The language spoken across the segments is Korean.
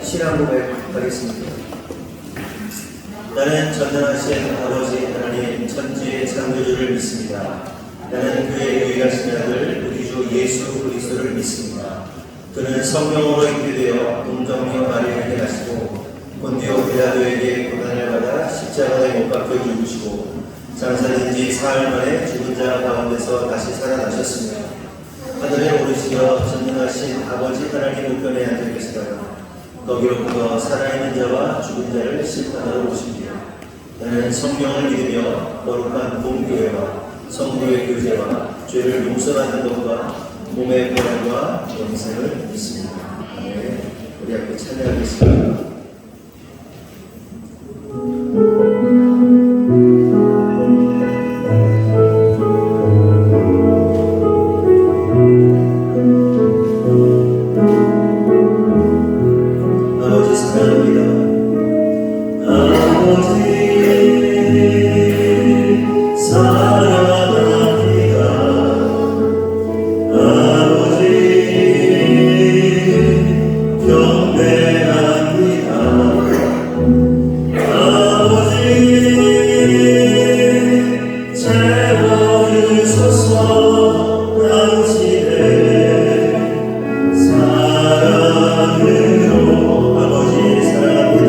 신앙 고백하겠습니다. 나는 전능하신 아버지 하나님 천지의 창조주를 믿습니다. 나는 그의 유일하신 아들 우리 주 예수 그리스도를 믿습니다. 그는 성령으로 잉태되어 동정녀 마리아에게 나시고 본디오 빌라도에게 고난을 받아 십자가에 못 박혀 죽으시고 장사된 지 사흘 만에 죽은 자 가운데서 다시 살아나셨으며 하늘에 오르시어 전능하신 아버지 하나님 우편에 앉아 계시다가 거기로부터 살아있는 자와 죽은 자를 심판하러 오십니다. 나는 성령을 믿으며 거룩한 공교회와 성도의 교제와 죄를 용서하는 것과 몸의 부활과 영생을 믿습니다. 아멘. 우리 함께 찬양하겠습니다. 사랑으로 아버지 사랑합니다.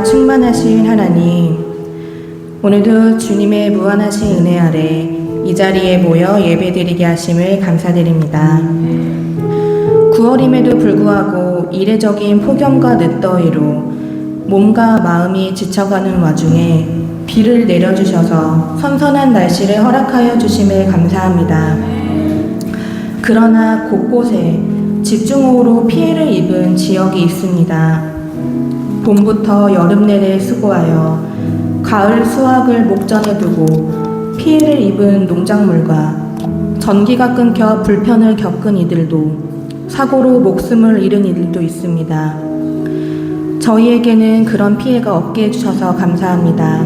충만하신 하나님, 오늘도 주님의 무한하신 은혜 아래 이 자리에 모여 예배드리게 하심을 감사드립니다. 9월임에도 불구하고 이례적인 폭염과 늦더위로 몸과 마음이 지쳐가는 와중에 비를 내려주셔서 선선한 날씨를 허락하여 주심을 감사합니다. 그러나 곳곳에 집중호우로 피해를 입은 지역이 있습니다. 봄부터 여름 내내 수고하여 가을 수확을 목전에 두고 피해를 입은 농작물과 전기가 끊겨 불편을 겪은 이들도 사고로 목숨을 잃은 이들도 있습니다. 저희에게는 그런 피해가 없게 해주셔서 감사합니다.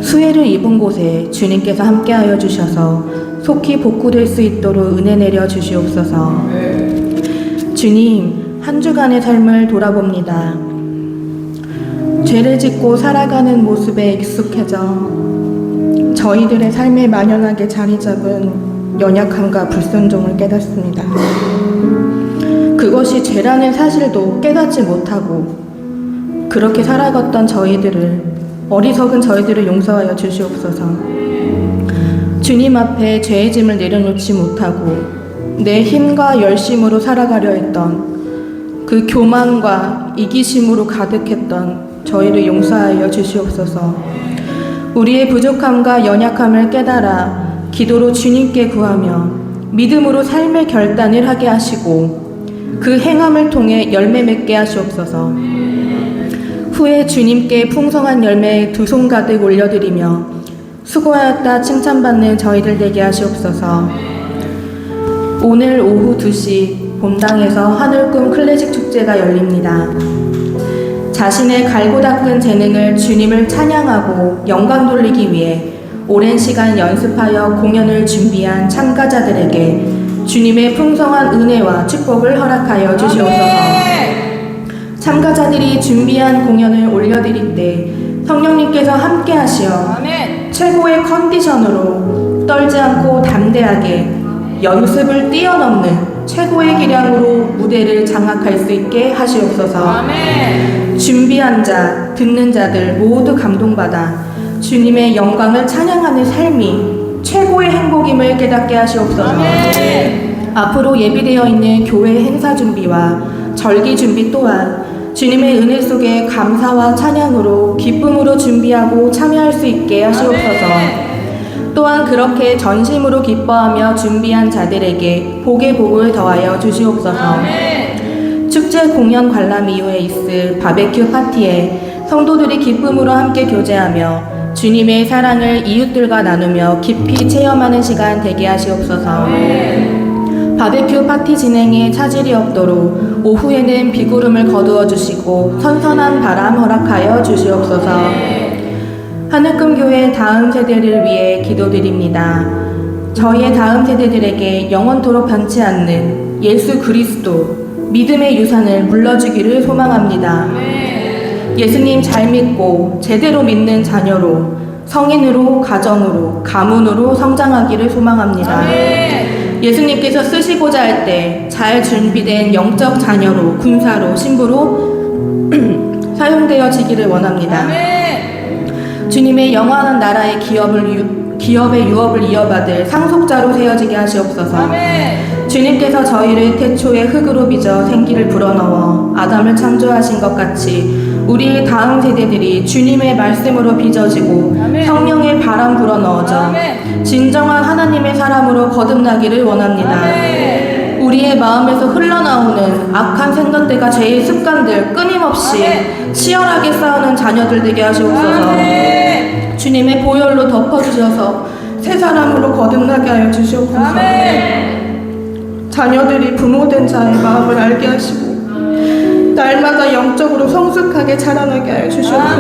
수해를 입은 곳에 주님께서 함께하여 주셔서 속히 복구될 수 있도록 은혜 내려 주시옵소서. 주님, 한 주간의 삶을 돌아봅니다. 죄를 짓고 살아가는 모습에 익숙해져 저희들의 삶에 만연하게 자리 잡은 연약함과 불순종을 깨닫습니다. 그것이 죄라는 사실도 깨닫지 못하고 그렇게 살아갔던 저희들을, 어리석은 저희들을 용서하여 주시옵소서. 주님 앞에 죄의 짐을 내려놓지 못하고 내 힘과 열심으로 살아가려 했던 그 교만과 이기심으로 가득했던 저희를 용서하여 주시옵소서. 우리의 부족함과 연약함을 깨달아 기도로 주님께 구하며 믿음으로 삶의 결단을 하게 하시고 그 행함을 통해 열매 맺게 하시옵소서. 후에 주님께 풍성한 열매 2손 가득 올려드리며 수고하였다 칭찬받는 저희들 되게 하시옵소서. 오늘 오후 2시 본당에서 하늘꿈 클래식 축제가 열립니다. 자신의 갈고 닦은 재능을 주님을 찬양하고 영광 돌리기 위해 오랜 시간 연습하여 공연을 준비한 참가자들에게 주님의 풍성한 은혜와 축복을 허락하여 주시옵소서. 참가자들이 준비한 공연을 올려드릴 때 성령님께서 함께 하시어 최고의 컨디션으로 떨지 않고 담대하게 연습을 뛰어넘는 최고의 기량으로 무대를 장악할 수 있게 하시옵소서. 준비한 자, 듣는 자들 모두 감동받아 주님의 영광을 찬양하는 삶이 최고의 행복임을 깨닫게 하시옵소서. 앞으로 예비되어 있는 교회 행사 준비와 절기 준비 또한 주님의 은혜 속에 감사와 찬양으로 기쁨으로 준비하고 참여할 수 있게 하시옵소서. 또한 그렇게 전심으로 기뻐하며 준비한 자들에게 복의 복을 더하여 주시옵소서. 축제 공연 관람 이후에 있을 바베큐 파티에 성도들이 기쁨으로 함께 교제하며 주님의 사랑을 이웃들과 나누며 깊이 체험하는 시간 되게 하시옵소서. 바베큐 파티 진행에 차질이 없도록 오후에는 비구름을 거두어 주시고 선선한 바람 허락하여 주시옵소서. 하늘꿈 교회 다음 세대를 위해 기도드립니다. 저희의 다음 세대들에게 영원토록 변치 않는 예수 그리스도 믿음의 유산을 물려주기를 소망합니다. 예수님 잘 믿고 제대로 믿는 자녀로 성인으로 가정으로 가문으로 성장하기를 소망합니다. 예수님께서 쓰시고자 할 때 잘 준비된 영적 자녀로 군사로 신부로 사용되어지기를 원합니다. 주님의 영원한 나라의 기업의 유업을 이어받을 상속자로 세워지게 하시옵소서. 주님께서 저희를 태초의 흙으로 빚어 생기를 불어넣어 아담을 창조하신 것 같이 우리의 다음 세대들이 주님의 말씀으로 빚어지고 성령의 바람 불어넣어져 진정한 하나님의 사람으로 거듭나기를 원합니다. 우리의 마음에서 흘러나오는 악한 생각들과 죄의 습관들 끊임없이 치열하게 싸우는 자녀들 되게 하시옵소서. 주님의 보혈로 덮어주셔서 새 사람으로 거듭나게 하여 주시옵소서. 자녀들이 부모된 자의 마음을 알게 하시고 날마다 영적으로 성숙하게 자라나게 하여 주시옵소서.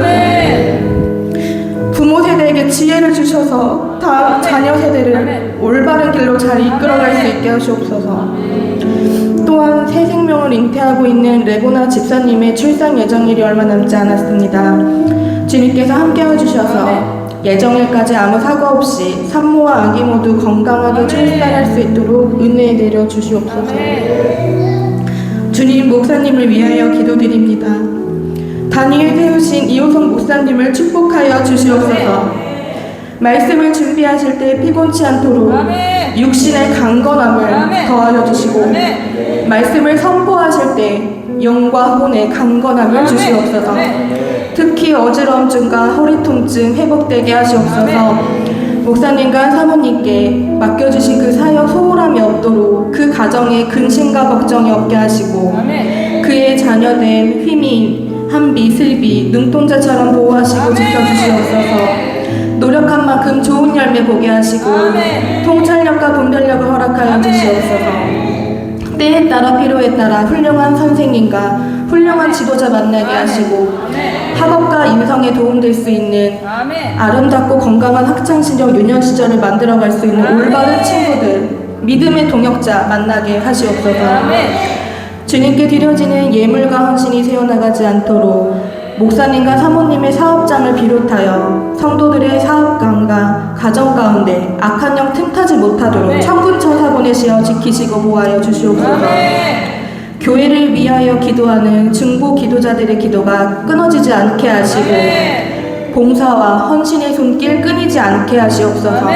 부모 세대에게 지혜를 주셔서 다음 자녀 세대를 올바른 길로 잘 이끌어갈 수 있게 하시옵소서. 또한 새 생명을 잉태하고 있는 레보나 집사님의 출산 예정일이 얼마 남지 않았습니다. 주님께서 함께해 주셔서 예정일까지 아무 사고 없이 산모와 아기 모두 건강하게 출산할 수 있도록 은혜 내려 주시옵소서. 주님, 목사님을 위하여 기도드립니다. 다니엘 세우신 이호성 목사님을 축복하여 주시옵소서. 말씀을 준비하실 때 피곤치 않도록 육신의 강건함을 더하여 주시고 말씀을 선포하실 때 영과 혼의 강건함을 주시옵소서. 특히 어지러움증과 허리 통증 회복되게 하시옵소서. 목사님과 사모님께 맡겨주신 그 사역 소홀함이 없도록 그 가정에 근심과 걱정이 없게 하시고 그의 자녀된 휘민, 한비, 슬비, 눈동자처럼 보호하시고 지켜주시옵소서. 노력한 만큼 좋은 열매 보게 하시고 통찰력과 분별력을 허락하여 주시옵소서. 때에 따라 필요에 따라 훌륭한 선생님과 훌륭한 지도자 만나게 하시고 학업과 인성에 도움될 수 있는 아름답고 건강한 학창시절, 유년시절을 만들어갈 수 있는 올바른 친구들, 믿음의 동역자 만나게 하시옵소서. 주님께 드려지는 예물과 헌신이 새어나가지 않도록 목사님과 사모님의 사업장을 비롯하여 성도들의 사업관과 가정 가운데 악한 영 틈타지 못하도록 천군천사 보내시어 지키시고 보호하여 주시옵소서. 교회를 위하여 기도하는 중보 기도자들의 기도가 끊어지지 않게 하시고 봉사와 헌신의 손길 끊이지 않게 하시옵소서.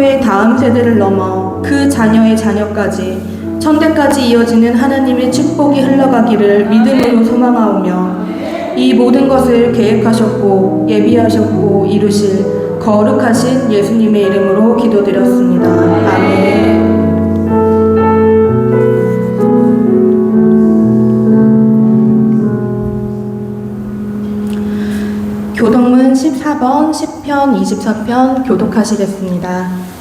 성도의 다음 세대를 넘어 그 자녀의 자녀까지 천대까지 이어지는 하나님의 축복이 흘러가기를 믿음으로 소망하오며 이 모든 것을 계획하셨고 예비하셨고 이루실 거룩하신 예수님의 이름으로 기도드렸습니다. 아멘. 교독문 14번, 10편, 24편 교독하시겠습니다.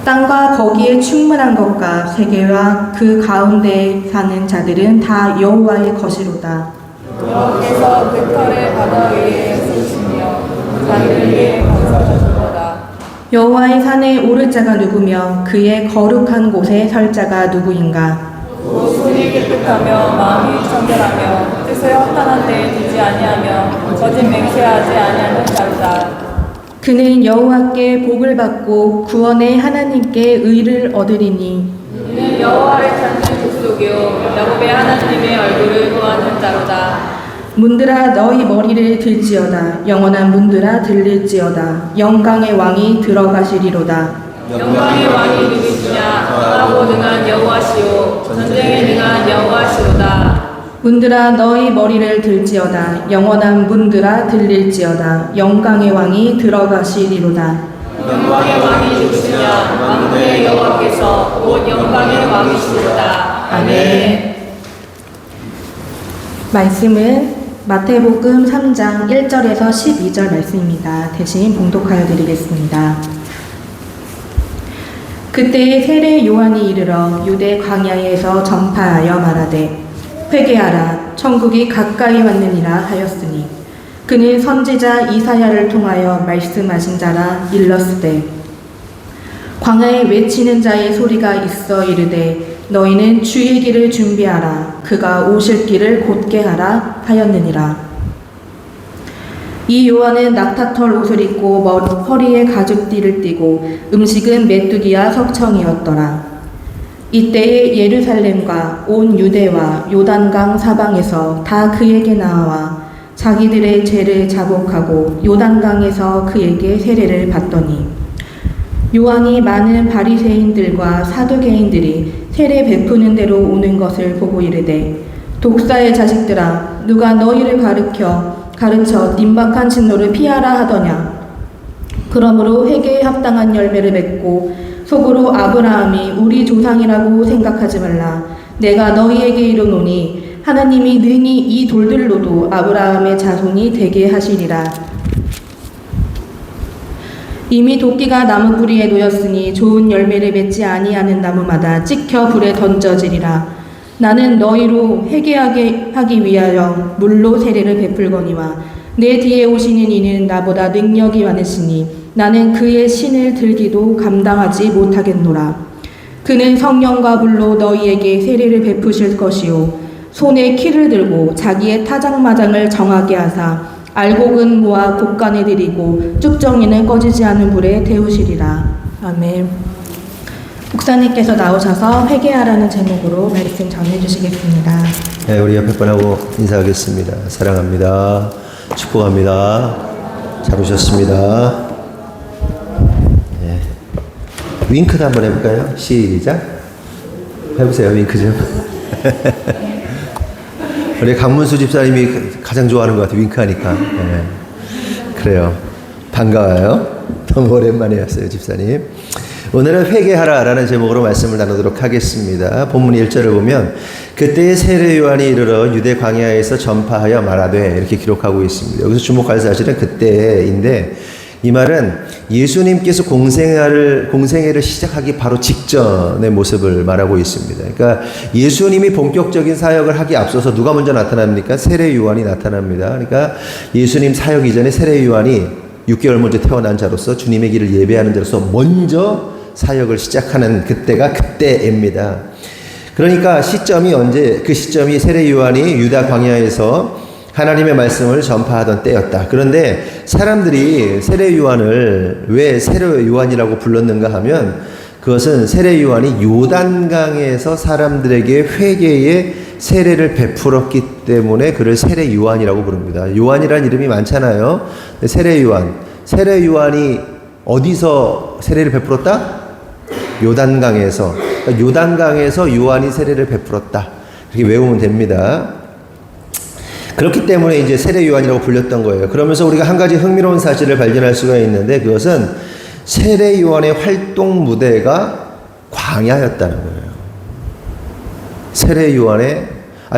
땅과 거기에 충만한 것과 세계와 그 가운데에 사는 자들은 다 여호와의 것이로다. 여호와께서 그 털을 바다 위에 쏟으시며 자기를 위해 건설하셨도다. 여호와의 산에 오를 자가 누구며 그의 거룩한 곳에 설 자가 누구인가? 곧 손이 깨끗하며 마음이 청결하며 뜻을 허탄한 데에 두지 아니하며 거짓 맹세하지 아니하는 자로다. 그는 여호와께 복을 받고 구원의 하나님께 의를 얻으리니 이는 여호와를 찾는 족속이요 야곱의 하나님의 얼굴을 구하는 자로다. 문들아 너희 머리를 들지어다. 영원한 문들아 들릴지어다. 영광의 왕이 들어가시리로다. 영광의 왕이 누구시냐? 하고 능한 여호와시오 전쟁에 능한 여호와시로다. 문들아 너희 머리를 들지어다. 영원한 문들아 들릴지어다. 영광의 왕이 들어가시리로다. 영광의 왕이 누구시냐? 만군의 여호와께서 곧 영광의 왕이시로다. 아멘. 말씀은 마태복음 3장 1절에서 12절 말씀입니다. 대신 봉독하여 드리겠습니다. 그때에 세례 요한이 이르러 유대 광야에서 전파하여 말하되 회개하라 천국이 가까이 왔느니라 하였으니 그는 선지자 이사야를 통하여 말씀하신 자라 일렀으되 광야에 외치는 자의 소리가 있어 이르되 너희는 주의 길을 준비하라 그가 오실 길을 곧게 하라 하였느니라. 이 요한은 낙타털 옷을 입고 허리에 가죽띠를 띠고 음식은 메뚜기와 석청이었더라. 이때에 예루살렘과 온 유대와 요단강 사방에서 다 그에게 나와 자기들의 죄를 자복하고 요단강에서 그에게 세례를 받더니 요한이 많은 바리새인들과 사두개인들이 세례 베푸는 대로 오는 것을 보고 이르되 독사의 자식들아 누가 너희를 가르쳐 임박한 진노를 피하라 하더냐. 그러므로 회개에 합당한 열매를 맺고 속으로 아브라함이 우리 조상이라고 생각하지 말라. 내가 너희에게 이르노니 하나님이 능히 이 돌들로도 아브라함의 자손이 되게 하시리라. 이미 도끼가 나무 뿌리에 놓였으니 좋은 열매를 맺지 아니하는 나무마다 찍혀 불에 던져지리라. 나는 너희로 회개하게 하기 위하여 물로 세례를 베풀거니와 내 뒤에 오시는 이는 나보다 능력이 많으시니 나는 그의 신을 들기도 감당하지 못하겠노라. 그는 성령과 불로 너희에게 세례를 베푸실 것이요 손에 키를 들고 자기의 타작마장을 정하게 하사 알곡은 모아 곡간에 들이고 쭉정이는 꺼지지 않은 불에 데우시리라. 아멘. 목사님께서 나오셔서 회개하라는 제목으로 말씀 전해주시겠습니다. 네, 우리 옆에 분하고 인사하겠습니다. 사랑합니다. 축복합니다. 잘 오셨습니다. 네. 윙크도 한번 해볼까요? 시작. 해보세요. 윙크 좀. 우리 강문수 집사님이 가장 좋아하는 것 같아요. 윙크하니까. 네. 그래요. 반가워요. 너무 오랜만에 왔어요, 집사님. 오늘은 회개하라라는 제목으로 말씀을 나누도록 하겠습니다. 본문 1절을 보면 그때의 세례 요한이 이르러 유대 광야에서 전파하여 말하되 이렇게 기록하고 있습니다. 여기서 주목할 사실은 그때인데 이 말은 예수님께서 공생애를 시작하기 바로 직전의 모습을 말하고 있습니다. 그러니까 예수님이 본격적인 사역을 하기 앞서서 누가 먼저 나타납니까? 세례 요한이 나타납니다. 그러니까 예수님 사역 이전에 세례 요한이 6개월 먼저 태어난 자로서 주님의 길을 예배하는 자로서 먼저 사역을 시작하는 그때가 그때입니다. 그러니까 시점이 언제, 그 시점이 세례 요한이 유다 광야에서 하나님의 말씀을 전파하던 때였다. 그런데 사람들이 세례 요한을 왜 세례 요한이라고 불렀는가 하면 그것은 세례 요한이 요단강에서 사람들에게 회개의 세례를 베풀었기 때문에 그를 세례 요한이라고 부릅니다. 요한이라는 이름이 많잖아요. 세례 요한이 어디서 세례를 베풀었다? 요단강에서. 그러니까 요단강에서 요한이 세례를 베풀었다. 이렇게 외우면 됩니다. 그렇기 때문에 이제 세례 요한이라고 불렸던 거예요. 그러면서 우리가 한 가지 흥미로운 사실을 발견할 수가 있는데, 그것은 세례 요한의 활동 무대가 광야였다는 거예요. 세례 요한의,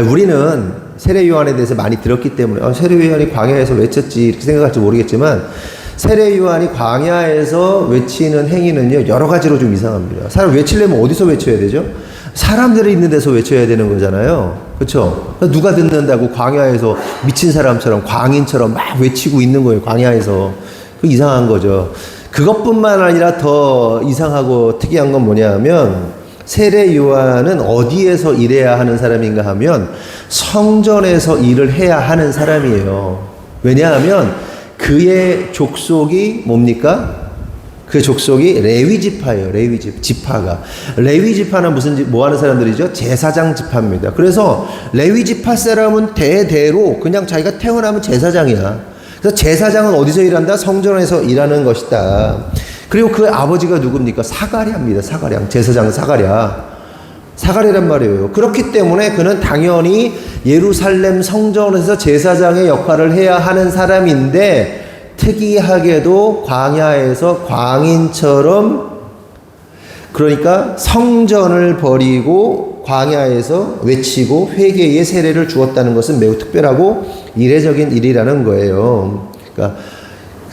우리는 세례 요한에 대해서 많이 들었기 때문에 세례 요한이 광야에서 외쳤지 이렇게 생각할지 모르겠지만, 세례 요한이 광야에서 외치는 행위는요, 여러 가지로 좀 이상합니다. 사람 외치려면 어디서 외쳐야 되죠? 사람들이 있는 데서 외쳐야 되는 거잖아요. 그렇죠? 누가 듣는다고 광야에서 미친 사람처럼, 광인처럼 막 외치고 있는 거예요. 광야에서. 그 이상한 거죠. 그것뿐만 아니라 더 이상하고 특이한 건 뭐냐면, 세례 요한은 어디에서 일해야 하는 사람인가 하면 성전에서 일을 해야 하는 사람이에요. 왜냐하면 그의 족속이 뭡니까? 그 족속이 레위 지파예요. 레위 지파가. 레위 지파는 뭐 하는 사람들이죠? 제사장 지파입니다. 그래서 레위 지파 사람은 대대로 그냥 자기가 태어나면 제사장이야. 그래서 제사장은 어디서 일한다? 성전에서 일하는 것이다. 그리고 그 아버지가 누굽니까? 사가랴입니다. 사가랴. 제사장 사가랴란 말이에요. 그렇기 때문에 그는 당연히 예루살렘 성전에서 제사장의 역할을 해야 하는 사람인데, 특이하게도 광야에서 광인처럼, 그러니까 성전을 버리고 광야에서 외치고 회개의 세례를 주었다는 것은 매우 특별하고 이례적인 일이라는 거예요. 그러니까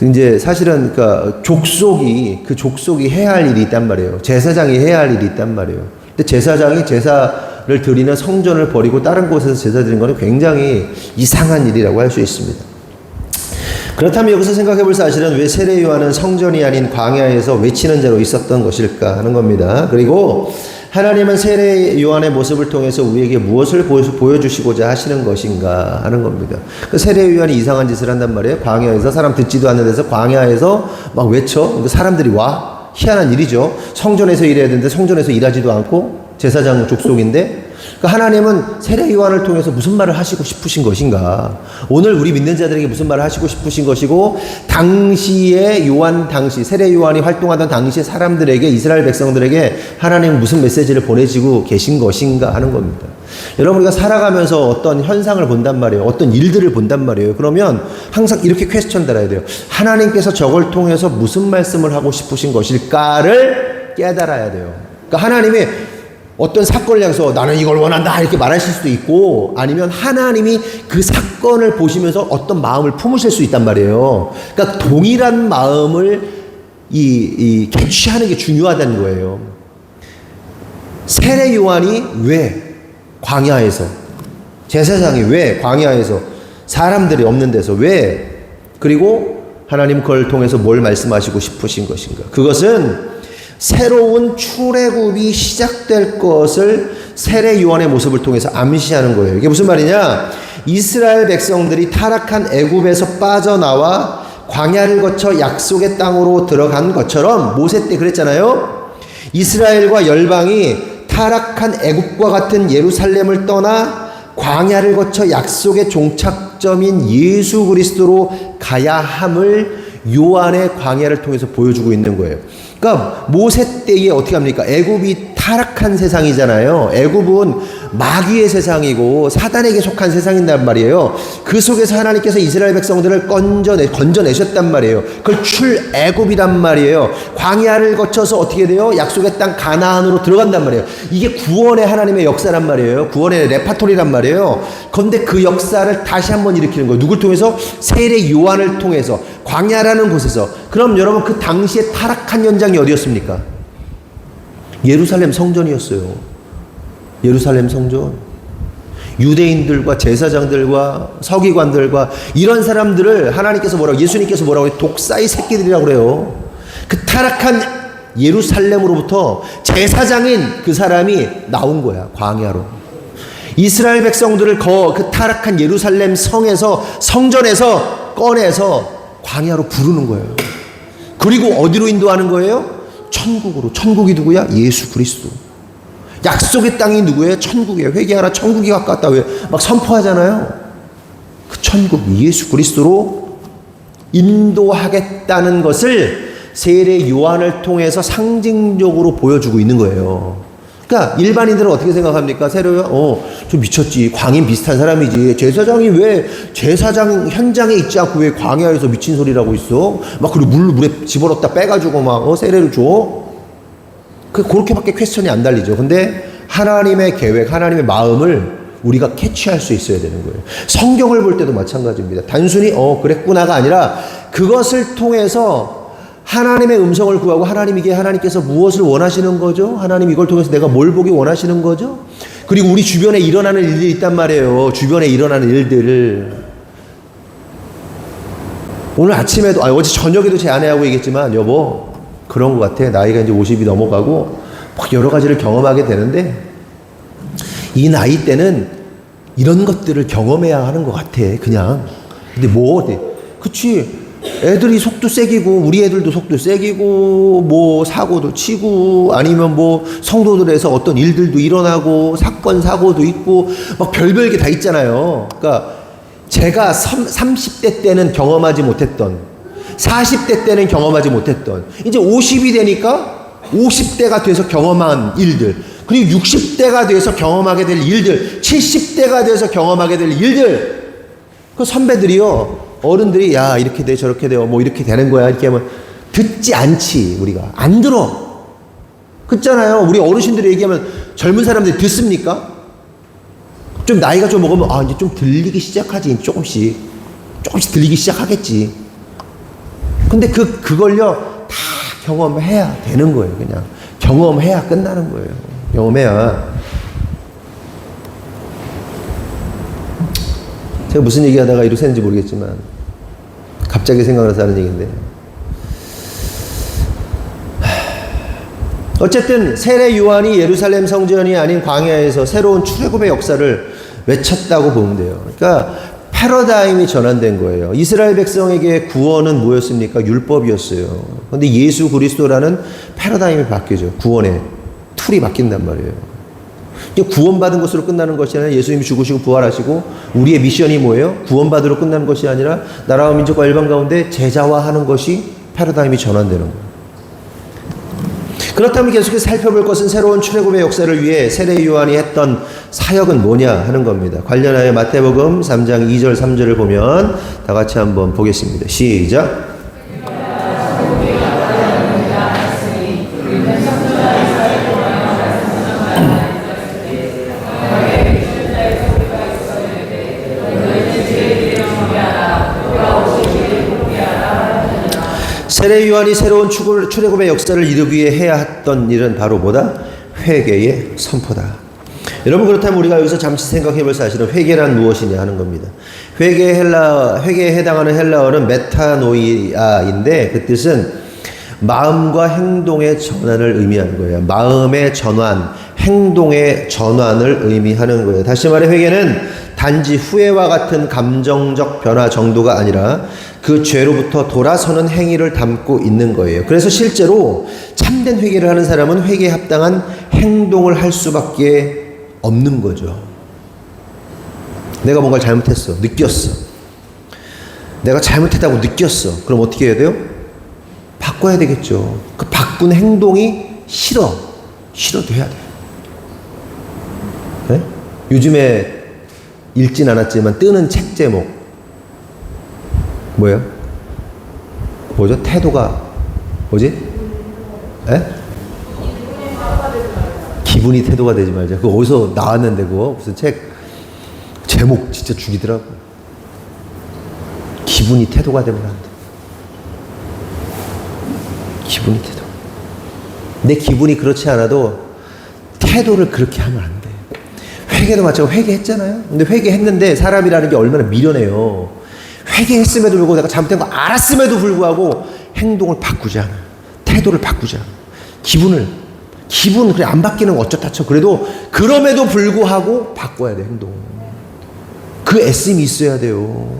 이제 사실은 그 족속이 해야 할 일이 있단 말이에요. 제사장이 해야 할 일이 있단 말이에요. 근데 제사장이 제사를 드리는 성전을 버리고 다른 곳에서 제사 드리는 것은 굉장히 이상한 일이라고 할 수 있습니다. 그렇다면 여기서 생각해 볼 사실은 왜 세례 요한은 성전이 아닌 광야에서 외치는 자로 있었던 것일까 하는 겁니다. 그리고 하나님은 세례 요한의 모습을 통해서 우리에게 무엇을 보여주시고자 하시는 것인가 하는 겁니다. 그 세례 요한이 이상한 짓을 한단 말이에요. 광야에서, 사람 듣지도 않는 데서 광야에서 막 외쳐. 사람들이 와. 희한한 일이죠. 성전에서 일해야 되는데 성전에서 일하지도 않고, 제사장 족속인데. 그러니까 하나님은 세례 요한을 통해서 무슨 말을 하시고 싶으신 것인가? 오늘 우리 믿는 자들에게 무슨 말을 하시고 싶으신 것이고, 당시에 세례 요한이 활동하던 당시의 사람들에게, 이스라엘 백성들에게 하나님은 무슨 메시지를 보내시고 계신 것인가 하는 겁니다. 여러분, 우리가 살아가면서 어떤 현상을 본단 말이에요. 어떤 일들을 본단 말이에요. 그러면 항상 이렇게 퀘스천 달아야 돼요. 하나님께서 저걸 통해서 무슨 말씀을 하고 싶으신 것일까를 깨달아야 돼요. 그러니까 하나님이 어떤 사건을 향해서 나는 이걸 원한다 이렇게 말하실 수도 있고, 아니면 하나님이 그 사건을 보시면서 어떤 마음을 품으실 수 있단 말이에요. 그러니까 동일한 마음을 캐치하는 게 중요하다는 거예요. 세례 요한이 왜 광야에서, 제사장이 왜 광야에서, 사람들이 없는 데서 왜, 그리고 하나님 그걸 통해서 뭘 말씀하시고 싶으신 것인가? 그것은 새로운 출애굽이 시작될 것을 세례 요한의 모습을 통해서 암시하는 거예요. 이게 무슨 말이냐? 이스라엘 백성들이 타락한 애굽에서 빠져나와 광야를 거쳐 약속의 땅으로 들어간 것처럼, 모세 때 그랬잖아요. 이스라엘과 열방이 타락한 애굽과 같은 예루살렘을 떠나 광야를 거쳐 약속의 종착점인 예수 그리스도로 가야 함을 요한의 광야를 통해서 보여주고 있는 거예요. 그러니까 모세 때에 어떻게 합니까? 애굽이 타락한 세상이잖아요. 애굽은 마귀의 세상이고 사단에게 속한 세상이란 말이에요. 그 속에서 하나님께서 이스라엘 백성들을 건져내셨단 말이에요. 그걸 출애굽이란 말이에요. 광야를 거쳐서 어떻게 돼요? 약속의 땅 가나안으로 들어간단 말이에요. 이게 구원의 하나님의 역사란 말이에요. 구원의 레파토리란 말이에요. 그런데 그 역사를 다시 한번 일으키는 거예요. 누굴 통해서? 세례 요한을 통해서, 광야라는 곳에서. 그럼 여러분, 그 당시에 타락한 현장이 어디였습니까? 예루살렘 성전이었어요. 예루살렘 성전. 유대인들과 제사장들과 서기관들과 이런 사람들을 하나님께서 예수님께서 뭐라고 해요? 독사의 새끼들이라고 그래요. 그 타락한 예루살렘으로부터 제사장인 그 사람이 나온 거야, 광야로. 이스라엘 백성들을 그 타락한 예루살렘 성전에서 꺼내서 광야로 부르는 거예요. 그리고 어디로 인도하는 거예요? 천국으로. 천국이 누구야? 예수 그리스도. 약속의 땅이 누구예요? 천국이에요. 회개하라, 천국이 가깝다. 왜? 막 선포하잖아요. 그 천국, 예수 그리스도로 인도하겠다는 것을 세례 요한을 통해서 상징적으로 보여주고 있는 거예요. 그러니까 일반인들은 어떻게 생각합니까? 세례 요한, 좀 미쳤지. 광인 비슷한 사람이지. 제사장이 왜 제사장 현장에 있지 않고 왜 광야에서 미친 소리라고 있어? 막 그리고 물에 집어넣었다 빼가지고 막 세례를 줘? 그렇게밖에 퀘스천이 안 달리죠. 근데 하나님의 계획, 하나님의 마음을 우리가 캐치할 수 있어야 되는 거예요. 성경을 볼 때도 마찬가지입니다. 단순히 그랬구나가 아니라 그것을 통해서 하나님의 음성을 구하고 하나님께서 무엇을 원하시는 거죠? 하나님 이걸 통해서 내가 뭘 보기 원하시는 거죠? 그리고 우리 주변에 일어나는 일들이 있단 말이에요. 주변에 일어나는 일들을. 오늘 아침에도, 어제 저녁에도 제 아내하고 얘기했지만, 여보, 그런 것 같아. 나이가 이제 50이 넘어가고, 막 여러 가지를 경험하게 되는데, 이 나이 때는 이런 것들을 경험해야 하는 것 같아, 그냥. 근데 그치. 애들이 속도 세기고, 우리 애들도 속도 세기고, 뭐, 사고도 치고, 아니면 뭐, 성도들에서 어떤 일들도 일어나고, 사건, 사고도 있고, 막 별별 게 다 있잖아요. 그러니까, 제가 30대 때는 경험하지 못했던, 40대 때는 경험하지 못했던, 이제 50이 되니까 50대가 돼서 경험한 일들, 그리고 60대가 돼서 경험하게 될 일들, 70대가 돼서 경험하게 될 일들, 그 선배들이요, 어른들이, 야, 이렇게 돼, 저렇게 돼요, 뭐, 이렇게 되는 거야, 이렇게 하면, 듣지 않지, 우리가. 안 들어. 그렇잖아요. 우리 어르신들이 얘기하면 젊은 사람들이 듣습니까? 좀 나이가 좀 먹으면, 이제 좀 들리기 시작하지, 조금씩 들리기 시작하겠지. 근데 그걸요, 다 경험해야 되는 거예요, 그냥. 경험해야 끝나는 거예요. 경험해야. 제가 무슨 얘기 하다가 이렇게 했는지 모르겠지만, 갑자기 생각나서 하는 얘기인데. 어쨌든, 세례 요한이 예루살렘 성전이 아닌 광야에서 새로운 출애굽의 역사를 외쳤다고 보면 돼요. 그러니까, 패러다임이 전환된 거예요. 이스라엘 백성에게 구원은 뭐였습니까? 율법이었어요. 그런데 예수 그리스도라는 패러다임이 바뀌죠. 구원의 툴이 바뀐단 말이에요. 구원받은 것으로 끝나는 것이 아니라 예수님이 죽으시고 부활하시고 우리의 미션이 뭐예요? 구원받으러 끝나는 것이 아니라 나라와 민족과 일반 가운데 제자화하는 것이 패러다임이 전환되는 거예요. 그렇다면 계속해서 살펴볼 것은 새로운 출애굽의 역사를 위해 세례 요한이 했던 사역은 뭐냐 하는 겁니다. 관련하여 마태복음 3장 2절 3절을 보면 다 같이 한번 보겠습니다. 시작. 세례 요한이 새로운 출애굽의 역사를 이루기 위해 해야 했던 일은 바로 뭐다? 회개의 선포다. 여러분, 그렇다면 우리가 여기서 잠시 생각해 볼 사실은 회개란 무엇이냐 하는 겁니다. 회개에 해당하는 헬라어는 메타노이아인데 그 뜻은 마음과 행동의 전환을 의미하는 거예요. 마음의 전환, 행동의 전환을 의미하는 거예요. 다시 말해 회개는 단지 후회와 같은 감정적 변화 정도가 아니라 그 죄로부터 돌아서는 행위를 담고 있는 거예요. 그래서 실제로 참된 회개를 하는 사람은 회개에 합당한 행동을 할 수밖에 없는 거죠. 내가 뭔가를 잘못했어. 느꼈어. 내가 잘못했다고 느꼈어. 그럼 어떻게 해야 돼요? 바꿔야 되겠죠. 그 바꾼 행동이 싫어도 해야 돼요. 네? 요즘에 읽진 않았지만 뜨는 책 제목 뭐예요? 뭐죠? 태도가 뭐지? 에? 기분이 태도가 되지 말자. 그거 어디서 나왔는데 그거 무슨 책 제목 진짜 죽이더라고. 기분이 태도가 되면 안 돼. 기분이 태도. 내 기분이 그렇지 않아도 태도를 그렇게 하면 안 돼. 회개도 마찬가지로 회개했잖아요. 근데 회개했는데 사람이라는 게 얼마나 미련해요. 회개했음에도 불구하고 내가 잘못된 거 알았음에도 불구하고 행동을 바꾸지 않아. 태도를 바꾸지 않아. 기분 그래 안 바뀌는 거 어쩌다 쳐. 그래도 그럼에도 불구하고 바꿔야 돼, 행동. 그 애씀이 있어야 돼요.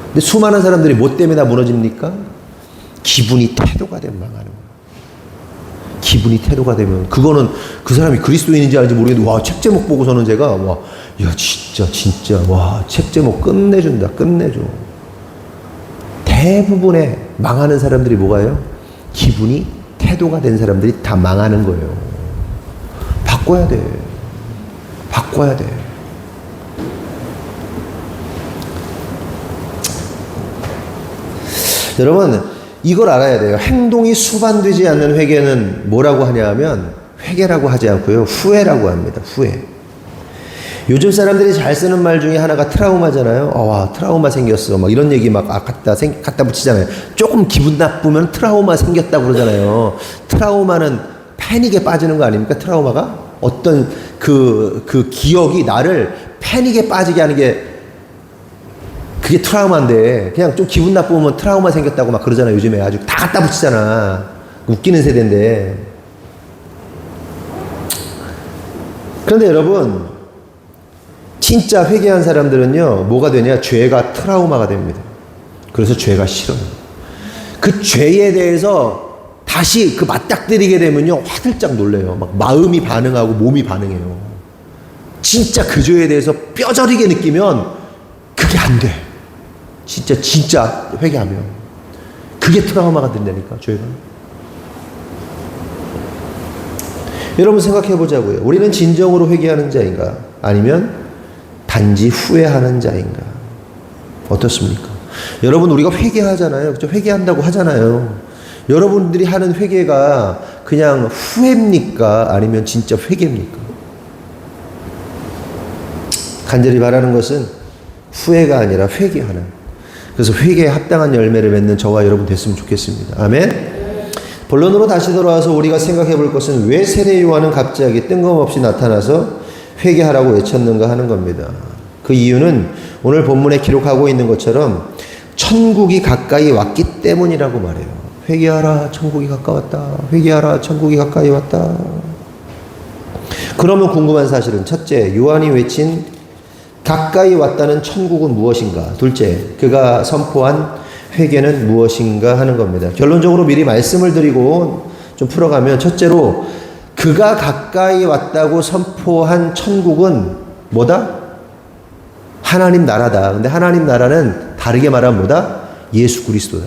근데 수많은 사람들이 뭐 때문에 다 무너집니까? 기분이 태도가 되면 망하는 거예요. 기분이 태도가 되면 그거는 그 사람이 그리스도인인지 아닌지 모르겠는데 와, 책 제목 보고서는 제가 와, 야 진짜 와, 책 제목 끝내줘. 대부분의 망하는 사람들이 뭐가요? 기분이 태도가 된 사람들이 다 망하는 거예요. 바꿔야 돼. 바꿔야 돼. 여러분, 이걸 알아야 돼요. 행동이 수반되지 않는 회개는 뭐라고 하냐 하면 회개라고 하지 않고요. 후회라고 합니다. 후회. 요즘 사람들이 잘 쓰는 말 중에 하나가 트라우마잖아요. 와, 트라우마 생겼어. 막 이런 얘기 막 갖다 붙이잖아요. 조금 기분 나쁘면 트라우마 생겼다고 그러잖아요. 트라우마는 패닉에 빠지는 거 아닙니까? 트라우마가? 어떤 그 기억이 나를 패닉에 빠지게 하는 게 그게 트라우마인데 그냥 좀 기분 나쁘면 트라우마 생겼다고 막 그러잖아요. 요즘에 아주 다 갖다 붙이잖아. 웃기는 세대인데. 그런데 여러분, 진짜 회개한 사람들은요, 뭐가 되냐? 죄가 트라우마가 됩니다. 그래서 죄가 싫어요. 그 죄에 대해서 다시 그 맞닥뜨리게 되면요, 화들짝 놀래요. 막 마음이 반응하고 몸이 반응해요. 진짜 그 죄에 대해서 뼈저리게 느끼면 그게 안 돼. 진짜 회개하면. 그게 트라우마가 된다니까, 죄가. 여러분 생각해 보자고요. 우리는 진정으로 회개하는 자인가? 아니면 단지 후회하는 자인가? 어떻습니까? 여러분, 우리가 회개하잖아요. 그렇죠? 회개한다고 하잖아요. 여러분들이 하는 회개가 그냥 후회입니까? 아니면 진짜 회개입니까? 간절히 바라는 것은 후회가 아니라 회개하는. 그래서 회개에 합당한 열매를 맺는 저와 여러분 됐으면 좋겠습니다. 아멘. 본론으로 다시 돌아와서 우리가 생각해 볼 것은 왜 세례 요한은 갑자기 뜬금없이 나타나서 회개하라고 외쳤는가 하는 겁니다. 그 이유는 오늘 본문에 기록하고 있는 것처럼 천국이 가까이 왔기 때문이라고 말해요. 회개하라, 천국이 가까웠다. 회개하라, 천국이 가까이 왔다. 그러면 궁금한 사실은 첫째, 요한이 외친 가까이 왔다는 천국은 무엇인가? 둘째, 그가 선포한 회개는 무엇인가 하는 겁니다. 결론적으로 미리 말씀을 드리고 좀 풀어가면, 첫째로 그가 가까이 왔다고 선포한 천국은 뭐다? 하나님 나라다. 근데 하나님 나라는 다르게 말하면 뭐다? 예수 그리스도다.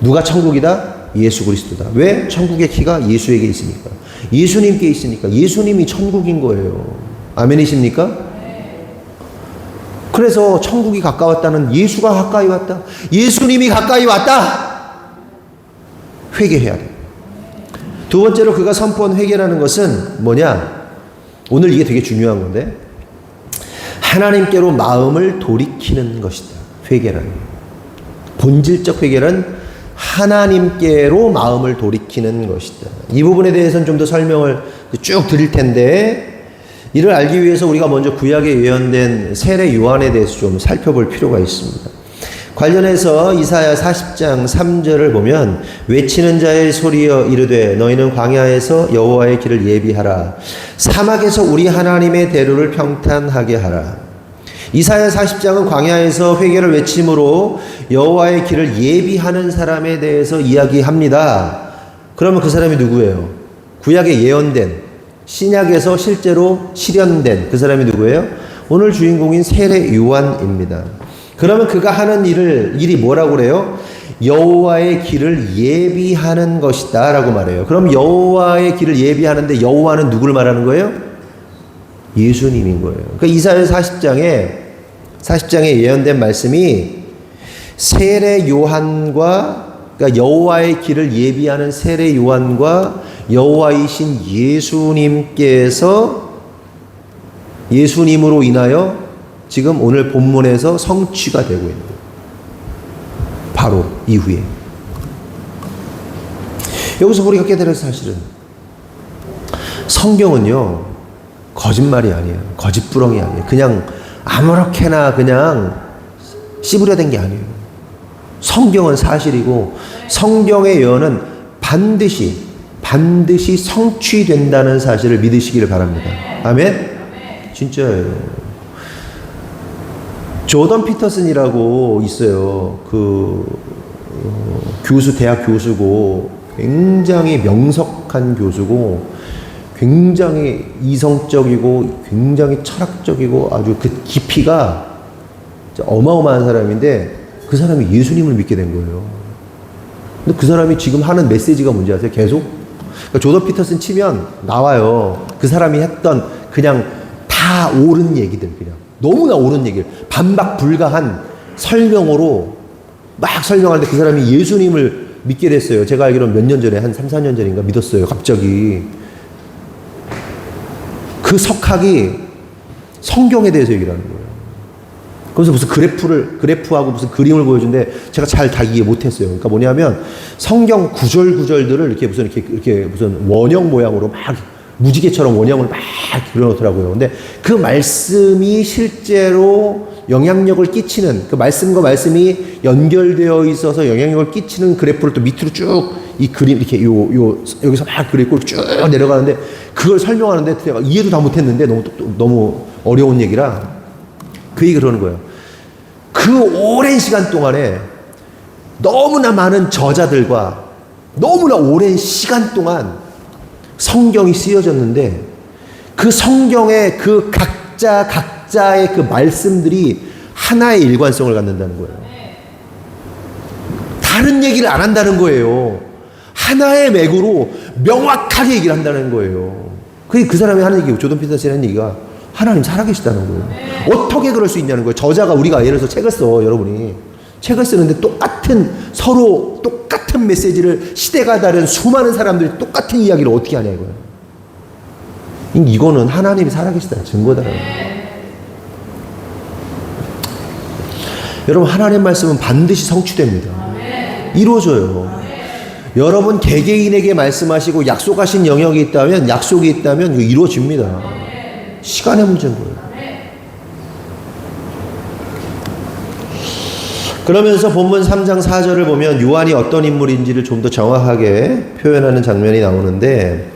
누가 천국이다? 예수 그리스도다. 왜? 천국의 키가 예수에게 있으니까. 예수님께 있으니까. 예수님이 천국인 거예요. 아멘이십니까? 그래서 천국이 가까웠다는, 예수가 가까이 왔다. 예수님이 가까이 왔다. 회개해야 돼. 두 번째로 그가 선포한 회개라는 것은 뭐냐? 오늘 이게 되게 중요한 건데, 하나님께로 마음을 돌이키는 것이다. 회개라는. 본질적 회개는 하나님께로 마음을 돌이키는 것이다. 이 부분에 대해서는 좀 더 설명을 쭉 드릴 텐데, 이를 알기 위해서 우리가 먼저 구약에 예언된 세례 요한에 대해서 좀 살펴볼 필요가 있습니다. 관련해서 이사야 40장 3절을 보면, 외치는 자의 소리여 이르되 너희는 광야에서 여호와의 길을 예비하라. 사막에서 우리 하나님의 대로를 평탄하게 하라. 이사야 40장은 광야에서 회개를 외침으로 여호와의 길을 예비하는 사람에 대해서 이야기합니다. 그러면 그 사람이 누구예요? 구약에 예언된, 신약에서 실제로 실현된 그 사람이 누구예요? 오늘 주인공인 세례 요한입니다. 그러면 그가 하는 일이 뭐라고 그래요? 여호와의 길을 예비하는 것이다 라고 말해요. 그럼 여호와의 길을 예비하는데 여호와는 누구를 말하는 거예요? 예수님인 거예요. 그러니까 이사야 40장에 예언된 말씀이 세례 요한과, 그러니까 여호와의 길을 예비하는 세례 요한과 여호와이신 예수님께서, 예수님으로 인하여 지금 오늘 본문에서 성취가 되고 있는 거예요. 바로 이후에. 여기서 우리가 깨달을 사실은, 성경은요 거짓말이 아니에요. 거짓부렁이 아니에요. 그냥 아무렇게나 그냥 씨부려댄 게 아니에요. 성경은 사실이고, 성경의 예언은 반드시 성취된다는 사실을 믿으시기를 바랍니다. 아멘? 진짜예요. 조던 피터슨이라고 있어요. 대학 교수고, 굉장히 명석한 교수고, 굉장히 이성적이고, 굉장히 철학적이고, 아주 그 깊이가 어마어마한 사람인데, 그 사람이 예수님을 믿게 된 거예요. 근데 그 사람이 지금 하는 메시지가 뭔지 아세요? 계속? 그러니까 조던 피터슨 치면 나와요. 그 사람이 했던 그냥 다 옳은 얘기들, 그냥. 너무나 옳은 얘기를. 반박 불가한 설명으로 막 설명하는데 그 사람이 예수님을 믿게 됐어요. 제가 알기로는 몇 년 전에, 한 3, 4년 전인가 믿었어요. 갑자기. 그 석학이 성경에 대해서 얘기를 하는 거예요. 그래서 무슨 그래프하고 무슨 그림을 보여주는데 제가 잘 다 이해 못했어요. 그러니까 뭐냐면 성경 구절들을 이렇게 무슨 원형 모양으로 막 무지개처럼 원형을 막 그려놓더라고요. 근데 그 말씀이 실제로 영향력을 끼치는, 그 말씀과 말씀이 연결되어 있어서 영향력을 끼치는 그래프를 또 밑으로 쭉 이 그림 이렇게 여기서 막 그리고 쭉 내려가는데 그걸 설명하는데 제가 이해도 다 못했는데 너무 어려운 얘기라 그 얘기를 하는 거예요. 그 오랜 시간 동안에 너무나 많은 저자들과 너무나 오랜 시간 동안 성경이 쓰여졌는데 그 성경의 그 각자의 그 말씀들이 하나의 일관성을 갖는다는 거예요. 다른 얘기를 안 한다는 거예요. 하나의 맥으로 명확하게 얘기를 한다는 거예요. 그게 그 사람이 하는 얘기고, 조던 피터슨이 하는 얘기가 하나님 살아계시다는 거예요. 어떻게 그럴 수 있냐는 거예요. 저자가, 우리가 예를 들어서 책을 써, 여러분이 책을 쓰는데 서로 똑같은 메시지를, 시대가 다른 수많은 사람들이 똑같은 이야기를 어떻게 하냐 이거예요. 이거는 하나님이 살아계시다는 증거다라는 거예요. 여러분, 하나님의 말씀은 반드시 성취됩니다. 이루어져요. 여러분 개개인에게 말씀하시고 약속하신 영역이 있다면, 약속이 있다면 이거 이루어집니다. 시간의 문제인 거예요. 그러면서 본문 3장 4절을 보면 요한이 어떤 인물인지를 좀 더 정확하게 표현하는 장면이 나오는데,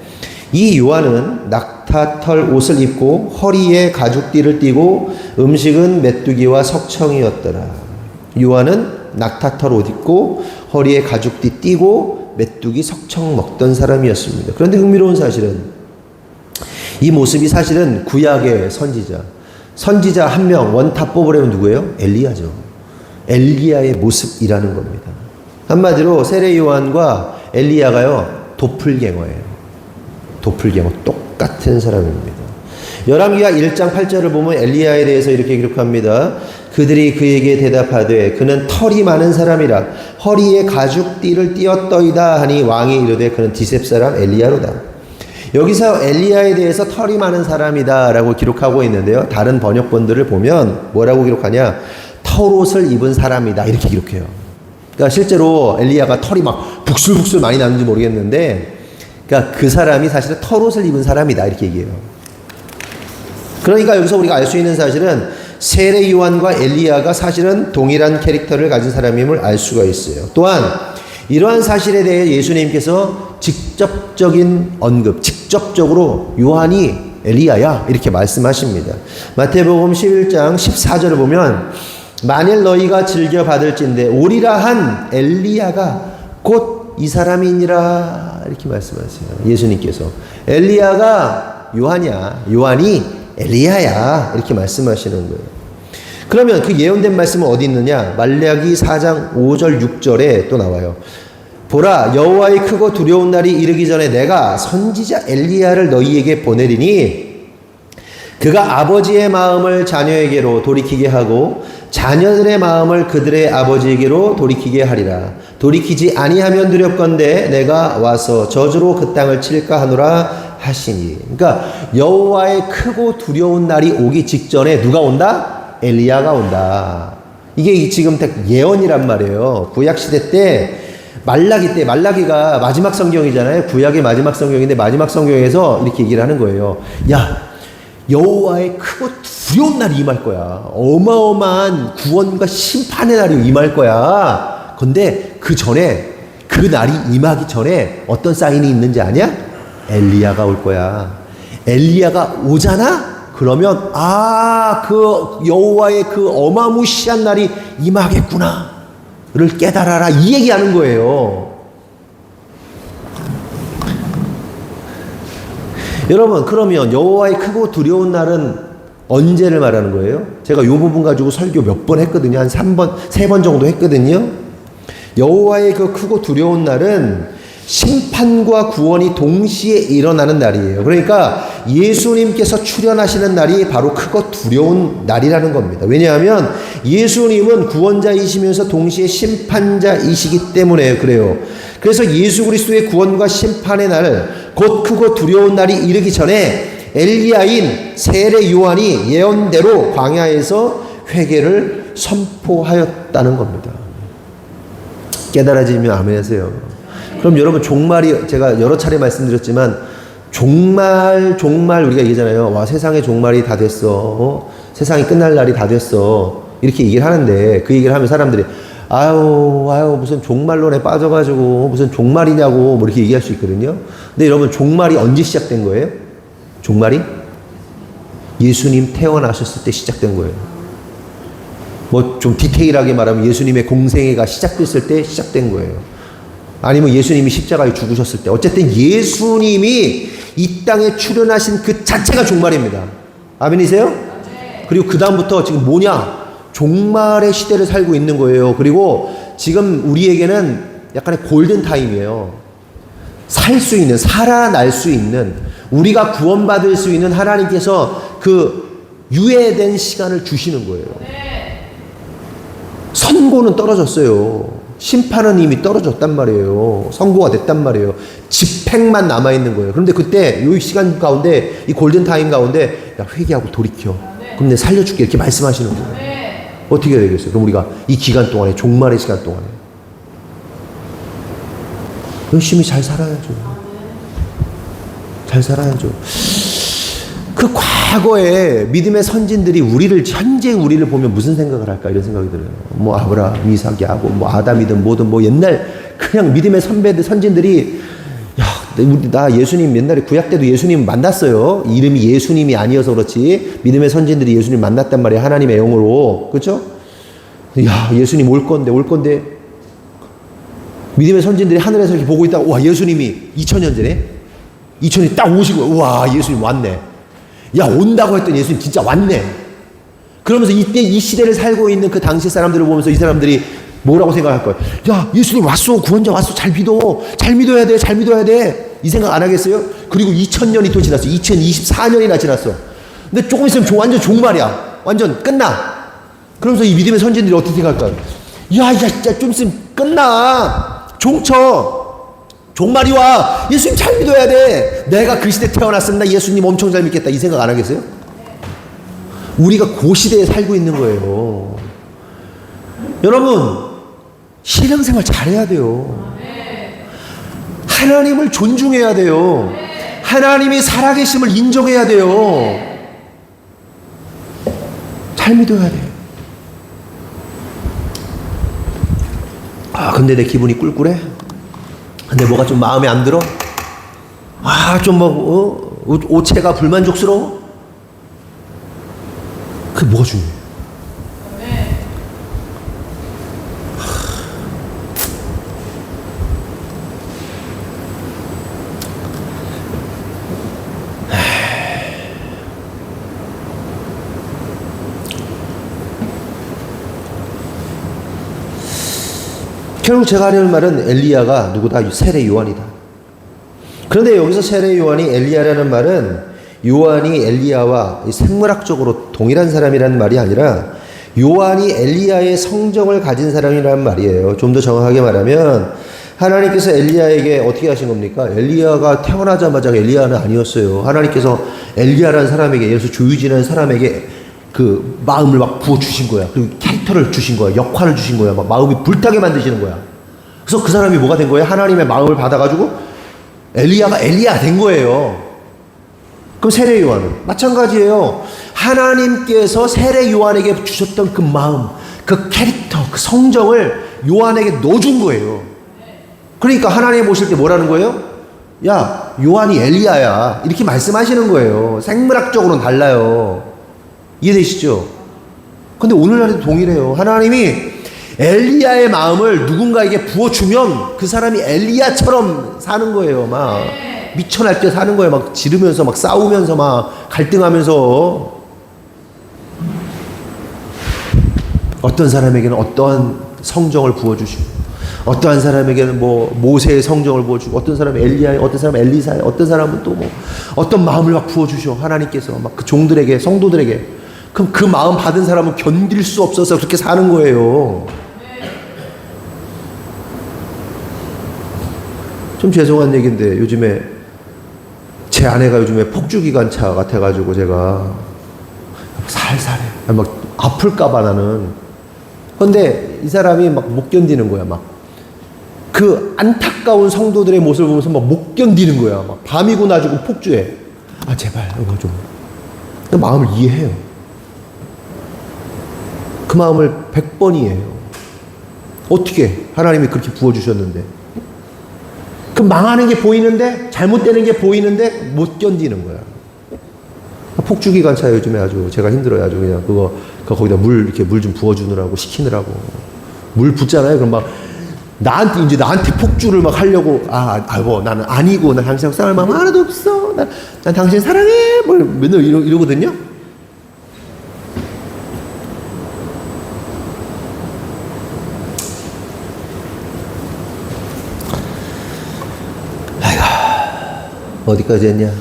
이 요한은 낙타털 옷을 입고 허리에 가죽띠를 띠고 음식은 메뚜기와 석청이었더라. 요한은 낙타털 옷 입고 허리에 가죽띠 띠고 메뚜기 석청 먹던 사람이었습니다. 그런데 흥미로운 사실은 이 모습이 사실은 구약의 선지자 한 명 원탑 뽑으려면 누구예요? 엘리야죠. 엘리야의 모습이라는 겁니다. 한마디로 세례 요한과 엘리야가요 도플갱어예요. 도플갱어, 똑같은 사람입니다. 열왕기하 1장 8절을 보면 엘리야에 대해서 이렇게 기록합니다. 그들이 그에게 대답하되 그는 털이 많은 사람이라 허리에 가죽띠를 띄었더이다 하니 왕이 이르되 그는 디셉 사람 엘리야로다. 여기서 엘리야에 대해서 털이 많은 사람이다 라고 기록하고 있는데요, 다른 번역본들을 보면 뭐라고 기록하냐, 털옷을 입은 사람이다 이렇게 기록해요. 그러니까 실제로 엘리야가 털이 막 북슬북슬 많이 나는지 모르겠는데, 그러니까 그 사람이 사실은 털옷을 입은 사람이다 이렇게 얘기해요. 그러니까 여기서 우리가 알 수 있는 사실은 세례 요한과 엘리야가 사실은 동일한 캐릭터를 가진 사람임을 알 수가 있어요. 또한 이러한 사실에 대해 예수님께서 직접적인 언급, 직접적으로 요한이 엘리야야 이렇게 말씀하십니다. 마태복음 11장 14절을 보면 만일 너희가 즐겨 받을진대 오리라 한 엘리야가 곧 이 사람이니라 이렇게 말씀하세요. 예수님께서 엘리야가 요한이야, 요한이 엘리야야 이렇게 말씀하시는 거예요. 그러면 그 예언된 말씀은 어디 있느냐? 말라기 4장 5절 6절에 또 나와요. 보라, 여호와의 크고 두려운 날이 이르기 전에 내가 선지자 엘리야를 너희에게 보내리니 그가 아버지의 마음을 자녀에게로 돌이키게 하고 자녀들의 마음을 그들의 아버지에게로 돌이키게 하리라. 돌이키지 아니하면 두렵건대 내가 와서 저주로 그 땅을 칠까 하노라 하시니. 그러니까 여호와의 크고 두려운 날이 오기 직전에 누가 온다? 엘리야가 온다. 이게 지금 예언이란 말이에요. 구약시대 때 말라기 때, 말라기가 마지막 성경이잖아요. 구약의 마지막 성경인데 마지막 성경에서 이렇게 얘기를 하는 거예요. 야, 여호와의 크고 두려운 날이 임할 거야. 어마어마한 구원과 심판의 날이 임할 거야. 근데 그 전에, 그 날이 임하기 전에 어떤 사인이 있는지 아냐? 엘리야가 올 거야. 엘리야가 오잖아? 그러면 그 여호와의 그 어마무시한 날이 임하겠구나 를 깨달아라 이 얘기하는 거예요. 여러분, 그러면 여호와의 크고 두려운 날은 언제를 말하는 거예요? 제가 이 부분 가지고 설교 몇 번 했거든요. 한 3번 정도 했거든요. 여호와의 그 크고 두려운 날은 심판과 구원이 동시에 일어나는 날이에요. 그러니까 예수님께서 출현하시는 날이 바로 크고 두려운 날이라는 겁니다. 왜냐하면 예수님은 구원자이시면서 동시에 심판자이시기 때문에 그래요. 그래서 예수 그리스도의 구원과 심판의 날, 곧 크고 두려운 날이 이르기 전에 엘리야인 세례 요한이 예언대로 광야에서 회개를 선포하였다는 겁니다. 깨달아지면 아멘 하세요. 그럼 여러분 종말이, 제가 여러 차례 말씀드렸지만 종말 우리가 얘기하잖아요. 와, 세상의 종말이 다 됐어. 세상이 끝날 날이 다 됐어. 이렇게 얘기를 하는데, 그 얘기를 하면 사람들이 아유 무슨 종말론에 빠져가지고 무슨 종말이냐고 뭐 이렇게 얘기할 수 있거든요. 근데 여러분 종말이 언제 시작된 거예요? 종말이 예수님 태어나셨을 때 시작된 거예요. 뭐 좀 디테일하게 말하면 예수님의 공생애가 시작됐을 때 시작된 거예요. 아니면 예수님이 십자가에 죽으셨을 때. 어쨌든 예수님이 이 땅에 출현하신 그 자체가 종말입니다. 아멘이세요? 그리고 그 다음부터 지금 뭐냐? 종말의 시대를 살고 있는 거예요. 그리고 지금 우리에게는 약간의 골든타임이에요. 살 수 있는, 살아날 수 있는, 우리가 구원받을 수 있는 하나님께서 그 유예된 시간을 주시는 거예요. 선고는 떨어졌어요. 심판은 이미 떨어졌단 말이에요. 선고가 됐단 말이에요. 집행만 남아있는 거예요. 그런데 그때 이 시간 가운데, 이 골든타임 가운데, 야, 회개하고 돌이켜. 그럼 내가 살려줄게. 이렇게 말씀하시는 거예요. 어떻게 해야 되겠어요? 그럼 우리가 이 기간 동안에, 종말의 시간 동안에 열심히 잘 살아야죠. 잘 살아야죠. 그 과거에 믿음의 선진들이 현재 우리를 보면 무슨 생각을 할까? 이런 생각이 들어요. 뭐 아브라함, 이삭야고, 뭐 아담이든 뭐든 뭐 옛날 그냥 믿음의 선진들이, 야, 나 예수님 옛날에 구약 때도 예수님 만났어요. 이름이 예수님이 아니어서 그렇지. 믿음의 선진들이 예수님 만났단 말이에요. 하나님의 영으로. 그렇죠? 야, 예수님 올 건데. 믿음의 선진들이 하늘에서 이렇게 보고 있다가, 와, 예수님이 2000년 전에 2000년 딱 오시고, 와, 예수님 왔네. 야, 온다고 했더니 예수님 진짜 왔네. 그러면서 이때 이 시대를 살고 있는 그 당시 사람들을 보면서 이 사람들이 뭐라고 생각할 거예요? 야, 예수님 왔어. 구원자 왔어. 잘 믿어. 잘 믿어야 돼. 이 생각 안 하겠어요? 그리고 2000년이 또 지났어. 2024년이나 지났어. 근데 조금 있으면 완전 종말이야. 완전 끝나. 그러면서 이 믿음의 선진들이 어떻게 생각할까요? 야, 좀 있으면 끝나. 종쳐. 종말이 와. 예수님 잘 믿어야 돼. 내가 그 시대 태어났으면 나 예수님 엄청 잘 믿겠다. 이 생각 안 하겠어요? 우리가 그 시대에 살고 있는 거예요. 여러분, 신앙생활 잘해야 돼요. 하나님을 존중해야 돼요. 하나님이 살아계심을 인정해야 돼요. 잘 믿어야 돼요. 아, 근데 내 기분이 꿀꿀해? 근데 뭐가 좀 마음에 안 들어? 아, 좀 오체가 불만족스러워? 그게 뭐가 중요해? 결국 제가 하려는 말은 엘리야가 누구다? 세례 요한이다. 그런데 여기서 세례 요한이 엘리야라는 말은 요한이 엘리야와 생물학적으로 동일한 사람이라는 말이 아니라 요한이 엘리야의 성정을 가진 사람이라는 말이에요. 좀 더 정확하게 말하면 하나님께서 엘리야에게 어떻게 하신 겁니까? 엘리야가 태어나자마자 엘리야는 아니었어요. 하나님께서 엘리야라는 사람에게, 예를 들어서 조유진이라는 사람에게 그 마음을 막 부어주신 거야. 그리고 캐릭터를 주신 거야. 역할을 주신 거야. 막 마음이 불타게 만드시는 거야. 그래서 그 사람이 뭐가 된 거예요? 하나님의 마음을 받아가지고 엘리야가 엘리야 된 거예요. 그럼 세례 요한은 마찬가지예요. 하나님께서 세례 요한에게 주셨던 그 마음, 그 캐릭터, 그 성정을 요한에게 넣어준 거예요. 그러니까 하나님 보실 때 뭐라는 거예요? 야, 요한이 엘리야야. 이렇게 말씀하시는 거예요. 생물학적으로는 달라요. 이해되시죠? 근데 오늘날에도 동일해요. 하나님이 엘리야의 마음을 누군가에게 부어주면 그 사람이 엘리야처럼 사는 거예요. 막 미쳐날 때 사는 거예요. 막 지르면서 막 싸우면서 막 갈등하면서. 어떤 사람에게는 어떠한 성정을 부어주시고, 어떠한 사람에게는 뭐 모세의 성정을 부어주고, 어떤 사람은 엘리야의, 어떤 사람은 엘리사의, 어떤 사람은 또 뭐 어떤 마음을 막 부어주셔. 하나님께서 막 그 종들에게, 성도들에게. 그럼 그 마음 받은 사람은 견딜 수 없어서 그렇게 사는 거예요. 좀 죄송한 얘기인데 요즘에 제 아내가 요즘에 폭주기관차 같아가지고 제가 살살해. 막 아플까봐 나는. 근데 이 사람이 막 못 견디는 거야. 막 그 안타까운 성도들의 모습을 보면서 막 못 견디는 거야. 막 밤이고 낮이고 폭주해. 아 제발 이거 좀. 그 마음을 이해해요. 그 마음을 100번 이해해요. 어떻게 하나님이 그렇게 부어주셨는데. 그 망하는 게 보이는데, 잘못되는 게 보이는데 못 견디는 거야. 폭주기관차 요즘에 아주 제가 힘들어요. 아주 그냥 그거 거기다 이렇게 물 좀 부어주느라고 시키느라고 물 붓잖아요. 그럼 막 나한테 폭주를 막 하려고 뭐 나는 아니고 난 당신하고 싸울 마음 하나도 없어. 난 당신 사랑해. 뭐 맨날 이러거든요. 어디까지 했냐?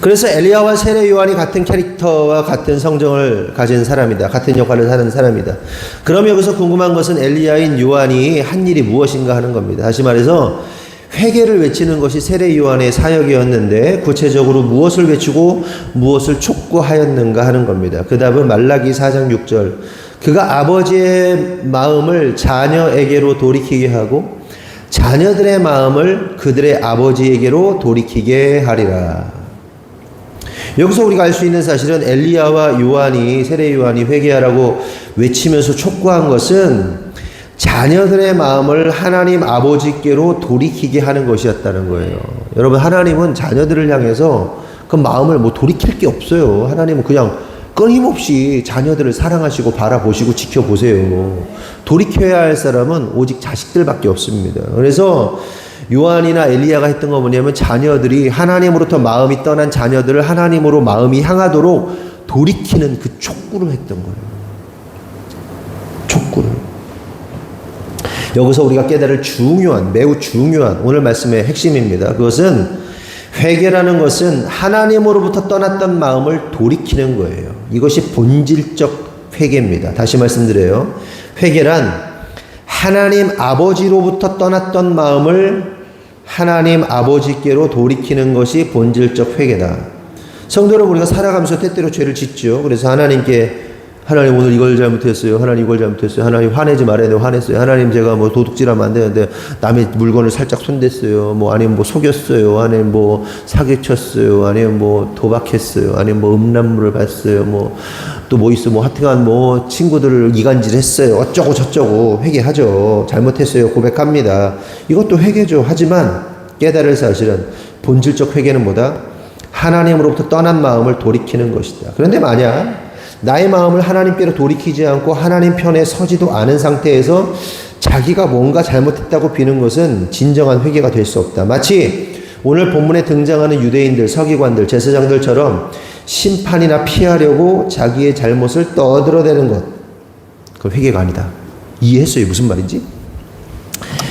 그래서 엘리야와 세례 요한이 같은 캐릭터와 같은 성정을 가진 사람이다. 같은 역할을 하는 사람이다. 그럼 여기서 궁금한 것은 엘리야인 요한이 한 일이 무엇인가 하는 겁니다. 다시 말해서 회개를 외치는 것이 세례 요한의 사역이었는데 구체적으로 무엇을 외치고 무엇을 촉구하였는가 하는 겁니다. 그 답은 말라기 4장 6절. 그가 아버지의 마음을 자녀에게로 돌이키게 하고 자녀들의 마음을 그들의 아버지에게로 돌이키게 하리라. 여기서 우리가 알 수 있는 사실은 엘리야와 요한이, 세례 요한이 회개하라고 외치면서 촉구한 것은 자녀들의 마음을 하나님 아버지께로 돌이키게 하는 것이었다는 거예요. 여러분, 하나님은 자녀들을 향해서 그 마음을 뭐 돌이킬 게 없어요. 하나님은 그냥 끊임없이 자녀들을 사랑하시고 바라보시고 지켜보세요. 돌이켜야 할 사람은 오직 자식들밖에 없습니다. 그래서 요한이나 엘리야가 했던 거 뭐냐면 자녀들이 하나님으로부터 마음이 떠난 자녀들을 하나님으로 마음이 향하도록 돌이키는 그 촉구를 했던 거예요. 촉구를. 여기서 우리가 깨달을 매우 중요한 오늘 말씀의 핵심입니다. 그것은 회개라는 것은 하나님으로부터 떠났던 마음을 돌이키는 거예요. 이것이 본질적 회개입니다. 다시 말씀드려요. 회개란 하나님 아버지로부터 떠났던 마음을 하나님 아버지께로 돌이키는 것이 본질적 회개다. 성도 여러분, 우리가 살아가면서 때때로 죄를 짓죠. 그래서 하나님 오늘 이걸 잘못했어요. 하나님 이걸 잘못했어요. 하나님 화내지 말아야 돼요. 화냈어요. 하나님 제가 뭐 도둑질하면 안 되는데 남의 물건을 살짝 손댔어요. 뭐 아니면 뭐 속였어요. 아니면 뭐 사기쳤어요. 아니면 뭐 도박했어요. 아니면 뭐 음란물을 봤어요. 뭐 또 뭐 있어. 뭐 하여튼간 뭐 친구들을 이간질했어요. 어쩌고 저쩌고 회개하죠. 잘못했어요. 고백합니다. 이것도 회개죠. 하지만 깨달을 사실은 본질적 회개는 뭐다? 하나님으로부터 떠난 마음을 돌이키는 것이다. 그런데 만약 나의 마음을 하나님께로 돌이키지 않고 하나님 편에 서지도 않은 상태에서 자기가 뭔가 잘못했다고 비는 것은 진정한 회개가 될 수 없다. 마치 오늘 본문에 등장하는 유대인들, 서기관들, 제사장들처럼 심판이나 피하려고 자기의 잘못을 떠들어대는 것. 그건 회개가 아니다. 이해했어요? 무슨 말인지?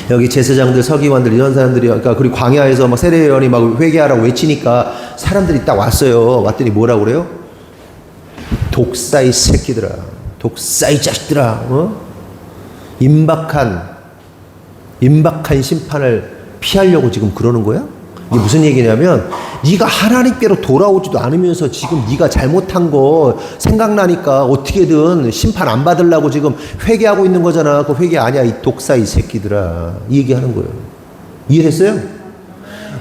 여기 제사장들, 서기관들 이런 사람들이 그러니까 그리고 광야에서 막 세례 요한이 막 회개하라고 외치니까 사람들이 딱 왔어요. 왔더니 뭐라고 그래요? 독사이 새끼들아, 독사이 자식들아, 임박한 심판을 피하려고 지금 그러는 거야? 이게 무슨 얘기냐면 네가 하나님께로 돌아오지도 않으면서 지금 네가 잘못한 거 생각나니까 어떻게든 심판 안 받으려고 지금 회개하고 있는 거잖아. 그 회개 아니야, 이 독사이 새끼들아. 이 얘기하는 거예요. 이해됐어요?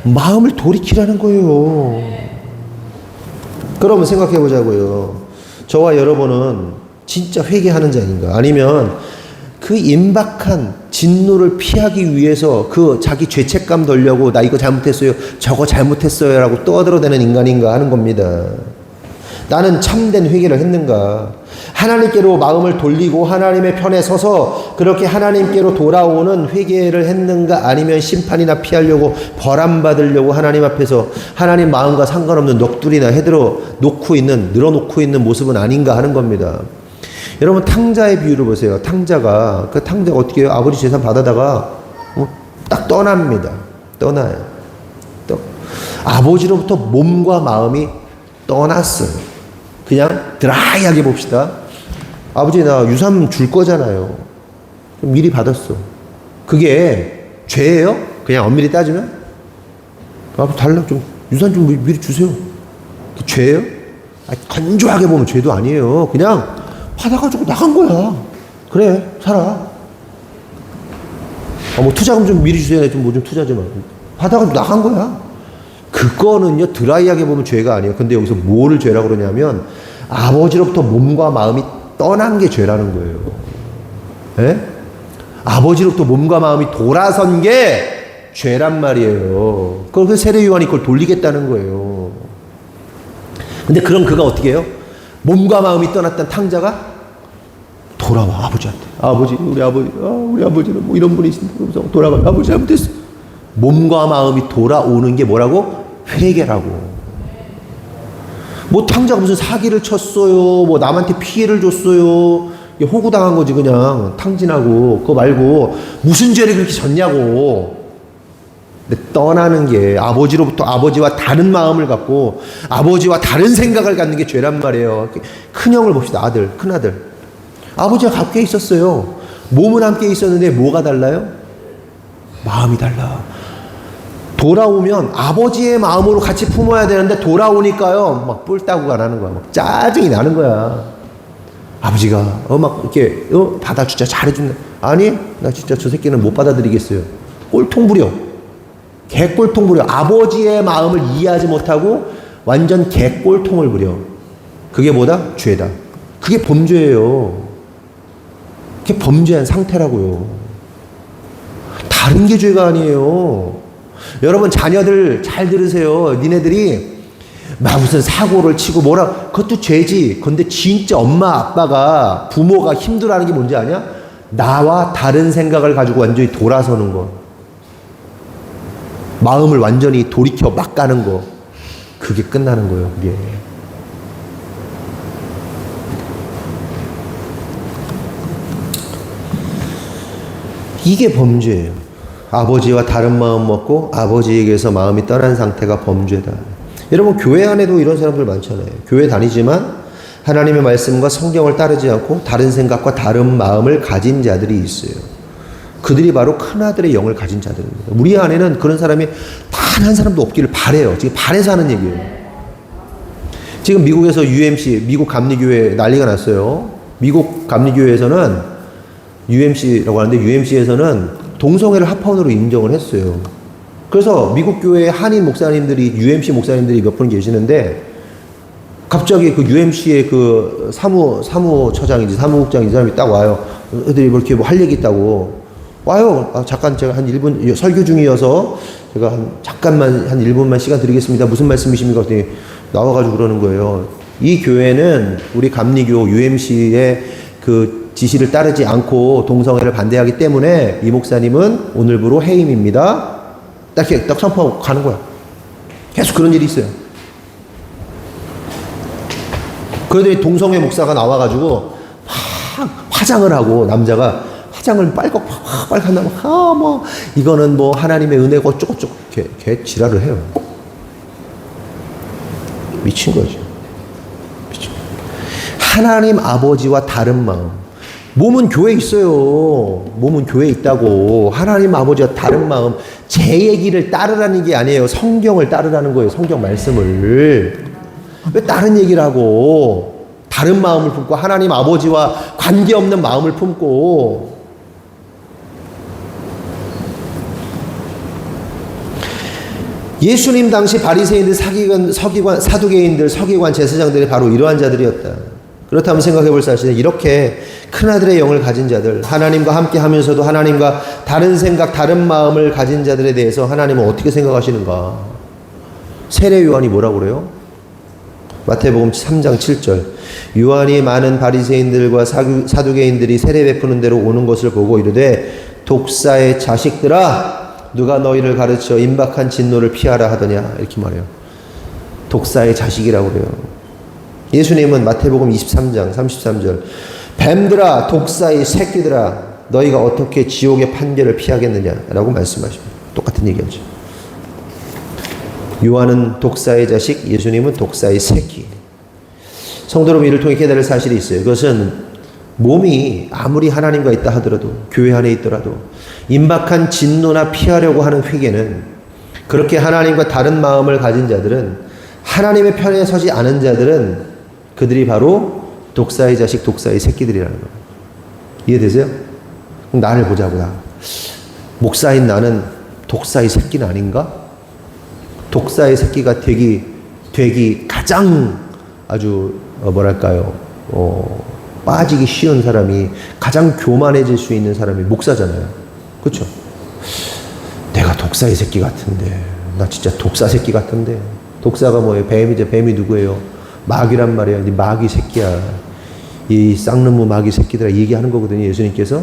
마음을 돌이키라는 거예요. 그러면 생각해 보자고요. 저와 여러분은 진짜 회개하는 자인가? 아니면 그 임박한 진노를 피하기 위해서 그 자기 죄책감 돌려고 나 이거 잘못했어요, 저거 잘못했어요 라고 떠들어대는 인간인가 하는 겁니다. 나는 참된 회개를 했는가? 하나님께로 마음을 돌리고 하나님의 편에 서서 그렇게 하나님께로 돌아오는 회개를 했는가? 아니면 심판이나 피하려고 벌함받으려고 하나님 앞에서 하나님 마음과 상관없는 넋두리나 늘어놓고 있는 모습은 아닌가 하는 겁니다. 여러분, 탕자의 비유를 보세요. 탕자가 어떻게 해요? 아버지 재산 받아다가 딱 떠납니다. 떠나요. 아버지로부터 몸과 마음이 떠났어요. 그냥 드라이하게 봅시다. 아버지, 나 유산 줄 거잖아요. 미리 받았어. 그게 죄예요? 그냥 엄밀히 따지면? 아버지 달라, 유산 좀 미리 주세요. 그게 죄예요? 건조하게 보면 죄도 아니에요. 그냥 받아가지고 나간 거야. 그래, 살아. 투자금 좀 미리 주세요. 좀 투자 좀 하고. 받아가지고 나간 거야. 그거는요, 드라이하게 보면 죄가 아니에요. 근데 여기서 뭐를 죄라고 그러냐면, 아버지로부터 몸과 마음이 떠난 게 죄라는 거예요. 예? 아버지로부터 몸과 마음이 돌아선 게 죄란 말이에요. 그래서 세례 요한이 그걸 돌리겠다는 거예요. 근데 그럼 그가 어떻게 해요? 몸과 마음이 떠났던 탕자가 돌아와, 아버지한테. 아버지, 우리 아버지는 뭐 이런 분이 있습니다. 그래서 돌아가, 아버지 잘못했어. 몸과 마음이 돌아오는 게 뭐라고? 회개라고. 뭐 탕자가 무슨 사기를 쳤어요, 뭐 남한테 피해를 줬어요, 호구당한 거지 그냥 탕진하고. 그거 말고 무슨 죄를 그렇게 졌냐고. 근데 떠나는 게 아버지로부터 아버지와 다른 마음을 갖고 아버지와 다른 생각을 갖는 게 죄란 말이에요. 큰형을 봅시다. 큰아들. 아버지와 함께 있었어요. 몸은 함께 있었는데 뭐가 달라요? 마음이 달라. 돌아오면 아버지의 마음으로 같이 품어야 되는데 돌아오니까요, 막 뿔따구가 나는 거야. 막 짜증이 나는 거야. 아버지가 막 이렇게 받아주자, 잘해준다. 아니, 나 진짜 저 새끼는 못 받아들이겠어요. 꼴통 부려. 개꼴통 부려. 아버지의 마음을 이해하지 못하고 완전 개꼴통을 부려. 그게 뭐다? 죄다. 그게 범죄예요. 그게 범죄한 상태라고요. 다른 게 죄가 아니에요. 여러분, 자녀들 잘 들으세요. 니네들이 막 무슨 사고를 치고 그것도 죄지. 근데 진짜 엄마 아빠가, 부모가 힘들어하는 게 뭔지 아냐? 나와 다른 생각을 가지고 완전히 돌아서는 거. 마음을 완전히 돌이켜 막 가는 거. 그게 끝나는 거예요. 그게. 이게 범죄예요. 아버지와 다른 마음 먹고 아버지에게서 마음이 떠난 상태가 범죄다. 여러분, 교회 안에도 이런 사람들 많잖아요. 교회 다니지만 하나님의 말씀과 성경을 따르지 않고 다른 생각과 다른 마음을 가진 자들이 있어요. 그들이 바로 큰아들의 영을 가진 자들입니다. 우리 안에는 그런 사람이 단 한 사람도 없기를 바래요. 지금 바래서 하는 얘기예요. 지금 미국에서 UMC, 미국 감리교회 난리가 났어요. 미국 감리교회에서는 UMC라고 하는데, UMC에서는 동성애를 합헌으로 인정을 했어요. 그래서 미국 교회 한인 목사님들이, UMC 목사님들이 몇 분 계시는데, 갑자기 그 UMC의 그 사무처장인지 사무국장인지 사람이 딱 와요. 애들이 뭐 이렇게 뭐 할 얘기 있다고. 와요. 잠깐 제가 한 1분, 설교 중이어서 제가 잠깐만 한 1분만 시간 드리겠습니다. 무슨 말씀이십니까? 그랬더니 나와가지고 그러는 거예요. 이 교회는 우리 감리교 UMC의 그 지시를 따르지 않고 동성애를 반대하기 때문에 이 목사님은 오늘부로 해임입니다. 딱 이렇게 딱 선포하고 가는 거야. 계속 그런 일이 있어요. 그러더니 동성애 목사가 나와가지고 막 화장을 하고, 남자가 화장을 빨갛고 뭐 이거는 뭐 하나님의 은혜고 어쩌고저쩌고 걔 지랄을 해요. 미친 거죠. 미친. 하나님 아버지와 다른 마음. 몸은 교회에 있어요. 몸은 교회에 있다고. 하나님 아버지와 다른 마음. 제 얘기를 따르라는 게 아니에요. 성경을 따르라는 거예요. 성경 말씀을. 왜 다른 얘기를 하고, 다른 마음을 품고, 하나님 아버지와 관계없는 마음을 품고. 예수님 당시 바리새인들, 사두개인들, 서기관, 제사장들이 바로 이러한 자들이었다. 그렇다면 생각해 볼 사실은, 이렇게 큰아들의 영을 가진 자들, 하나님과 함께 하면서도 하나님과 다른 생각, 다른 마음을 가진 자들에 대해서 하나님은 어떻게 생각하시는가? 세례 요한이 뭐라고 그래요? 마태복음 3장 7절. 요한이 많은 바리새인들과 사두개인들이 세례 베푸는 대로 오는 것을 보고 이르되 독사의 자식들아 누가 너희를 가르쳐 임박한 진노를 피하라 하더냐 이렇게 말해요. 독사의 자식이라고 그래요. 예수님은 마태복음 23장 33절 뱀들아 독사의 새끼들아 너희가 어떻게 지옥의 판결을 피하겠느냐라고 말씀하십니다. 똑같은 얘기하죠. 요한은 독사의 자식, 예수님은 독사의 새끼. 성도 여러분, 이를 통해 깨달을 사실이 있어요. 그것은 몸이 아무리 하나님과 있다 하더라도, 교회 안에 있더라도 임박한 진노나 피하려고 하는 회개는, 그렇게 하나님과 다른 마음을 가진 자들은, 하나님의 편에 서지 않은 자들은 그들이 바로 독사의 자식, 독사의 새끼들이라는 거예요. 이해되세요? 그럼 나를 보자고. 나 목사인 나는 독사의 새끼는 아닌가? 독사의 새끼가 되기 가장 아주 뭐랄까요, 빠지기 쉬운 사람이, 가장 교만해질 수 있는 사람이 목사잖아요. 그렇죠? 내가 독사의 새끼 같은데, 나 진짜 독사 새끼 같은데. 독사가 뭐예요? 뱀이죠. 뱀이 누구예요? 마귀란 말이에요. 네 마귀 새끼야. 이 쌍놈의 마귀 새끼들아 얘기하는 거거든요. 예수님께서.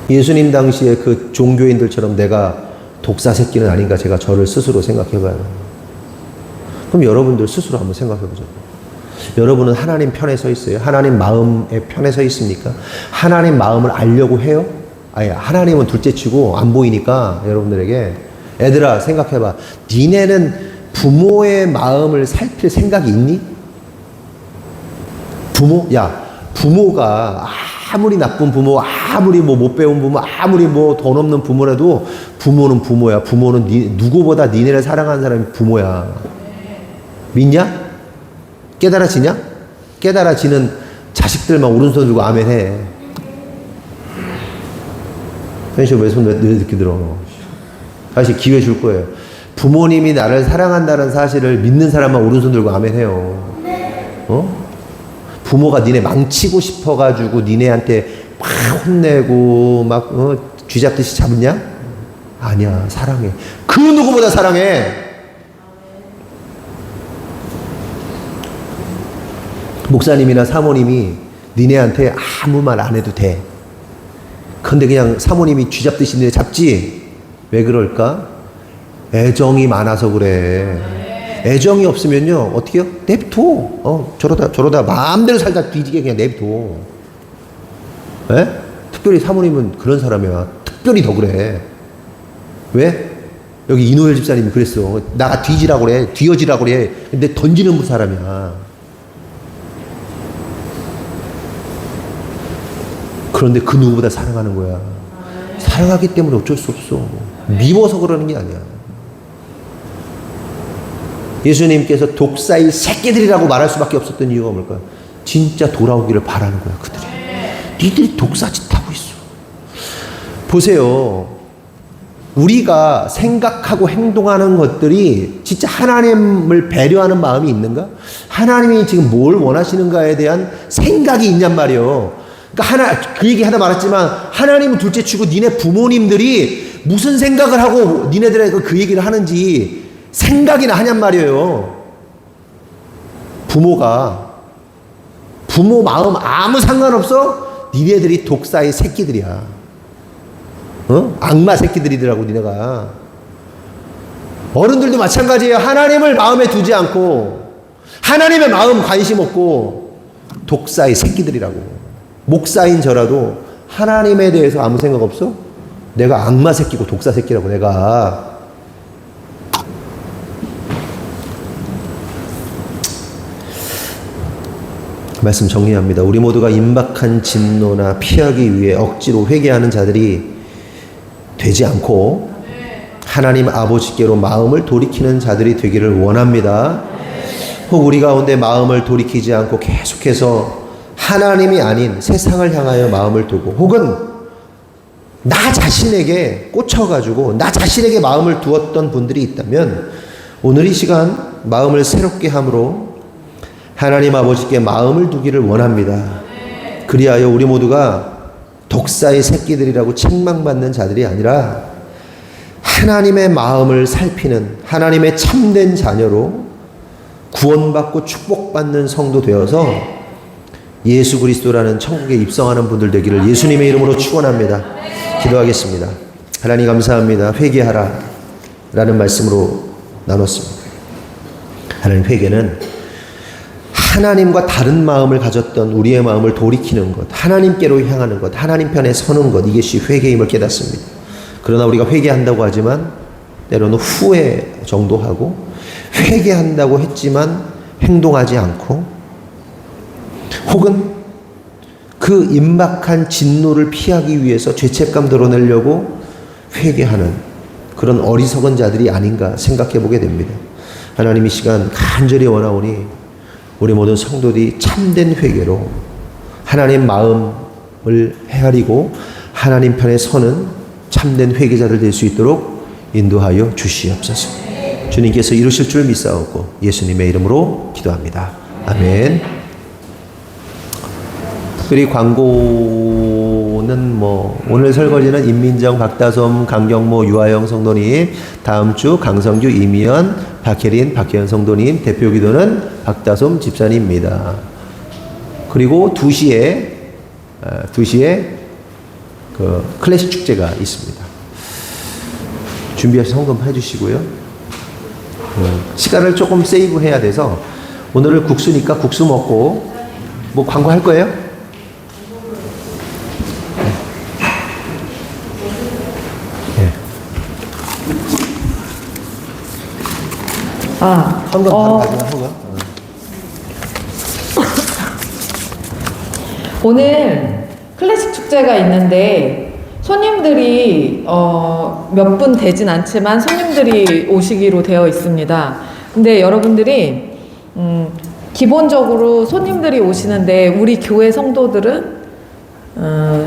예수님 당시에 그 종교인들처럼 내가 독사 새끼는 아닌가, 제가 저를 스스로 생각해봐요. 그럼 여러분들 스스로 한번 생각해보죠. 여러분은 하나님 편에 서 있어요? 하나님 마음의 편에 서 있습니까? 하나님 마음을 알려고 해요? 아니, 하나님은 둘째치고 안 보이니까 여러분들에게, 애들아 생각해봐. 니네는 부모의 마음을 살필 생각이 있니? 부모가 아무리 나쁜 부모, 아무리 못 배운 부모, 아무리 돈 없는 부모라도 부모는 부모야. 부모는 누구보다 니네를 사랑하는 사람이 부모야. 믿냐? 깨달아지냐? 깨달아지는 자식들만 오른손 들고 아멘 해. 현실 왜 손 이렇게 들어? 다시 기회 줄 거예요. 부모님이 나를 사랑한다는 사실을 믿는 사람만 오른손 들고 아멘 해요. 부모가 니네 망치고 싶어가지고 니네한테 막 혼내고 막 쥐잡듯이 잡냐? 아니야. 사랑해. 그 누구보다 사랑해. 목사님이나 사모님이 니네한테 아무 말 안 해도 돼. 근데 그냥 사모님이 쥐잡듯이 니네 잡지? 왜 그럴까? 애정이 많아서 그래. 애정이 없으면요, 어떻게 해요? 냅둬. 저러다 마음대로 살다 뒤지게 그냥 냅둬. 에? 특별히 사모님은 그런 사람이야. 특별히 더 그래. 왜? 여기 이노엘 집사님이 그랬어. 나 뒤지라고 그래. 뒤어지라고 그래. 근데 던지는 사람이야. 그런데 그 누구보다 사랑하는 거야. 사랑하기 때문에 어쩔 수 없어. 미워서 그러는 게 아니야. 예수님께서 독사의 새끼들이라고 말할 수밖에 없었던 이유가 뭘까요? 진짜 돌아오기를 바라는 거야, 그들이. 니들이 독사짓 하고 있어. 보세요. 우리가 생각하고 행동하는 것들이 진짜 하나님을 배려하는 마음이 있는가? 하나님이 지금 뭘 원하시는가에 대한 생각이 있냔 말이에요. 그러니까 그 얘기 하다 말았지만, 하나님은 둘째 치고 니네 부모님들이 무슨 생각을 하고 니네들에게 그 얘기를 하는지 생각이나 하냔 말이에요. 부모 마음 아무 상관없어? 니네들이 독사의 새끼들이야. 악마 새끼들이더라고, 니네가. 어른들도 마찬가지예요. 하나님을 마음에 두지 않고, 하나님의 마음 관심 없고, 독사의 새끼들이라고. 목사인 저라도 하나님에 대해서 아무 생각 없어? 내가 악마 새끼고 독사 새끼라고, 내가. 말씀 정리합니다. 우리 모두가 임박한 진노나 피하기 위해 억지로 회개하는 자들이 되지 않고 하나님 아버지께로 마음을 돌이키는 자들이 되기를 원합니다. 혹 우리 가운데 마음을 돌이키지 않고 계속해서 하나님이 아닌 세상을 향하여 마음을 두고, 혹은 나 자신에게 꽂혀가지고 나 자신에게 마음을 두었던 분들이 있다면, 오늘 이 시간 마음을 새롭게 함으로 하나님 아버지께 마음을 두기를 원합니다. 그리하여 우리 모두가 독사의 새끼들이라고 책망받는 자들이 아니라 하나님의 마음을 살피는 하나님의 참된 자녀로 구원받고 축복받는 성도 되어서 예수 그리스도라는 천국에 입성하는 분들 되기를 예수님의 이름으로 축원합니다. 기도하겠습니다. 하나님 감사합니다. 회개하라 라는 말씀으로 나눴습니다. 하나님, 회개는 하나님과 다른 마음을 가졌던 우리의 마음을 돌이키는 것, 하나님께로 향하는 것, 하나님 편에 서는 것, 이것이 회개임을 깨닫습니다. 그러나 우리가 회개한다고 하지만 때로는 후회 정도 하고, 회개한다고 했지만 행동하지 않고, 혹은 그 임박한 진노를 피하기 위해서 죄책감 드러내려고 회개하는 그런 어리석은 자들이 아닌가 생각해 보게 됩니다. 하나님, 이 시간 간절히 원하오니 우리 모든 성도들이 참된 회개로 하나님 마음을 헤아리고 하나님 편에 서는 참된 회개자들 될 수 있도록 인도하여 주시옵소서. 주님께서 이루실 줄 믿사옵고 예수님의 이름으로 기도합니다. 아멘. 특별히 광고는 오늘 설거지는 임민정, 박다솜, 강경모, 유아영 성도님, 다음 주 강성규, 이미연, 박혜린, 박혜연 성도님, 대표 기도는 박다솜 집사님입니다. 그리고 2시에 그 클래식 축제가 있습니다. 준비해서 헌금 해주시고요. 시간을 조금 세이브 해야 돼서 오늘은 국수니까 국수 먹고 광고 할 거예요? 헌금 바로 가져가. 헌금. 오늘 클래식 축제가 있는데 손님들이 몇 분 되진 않지만 손님들이 오시기로 되어 있습니다. 근데 여러분들이 기본적으로 손님들이 오시는데 우리 교회 성도들은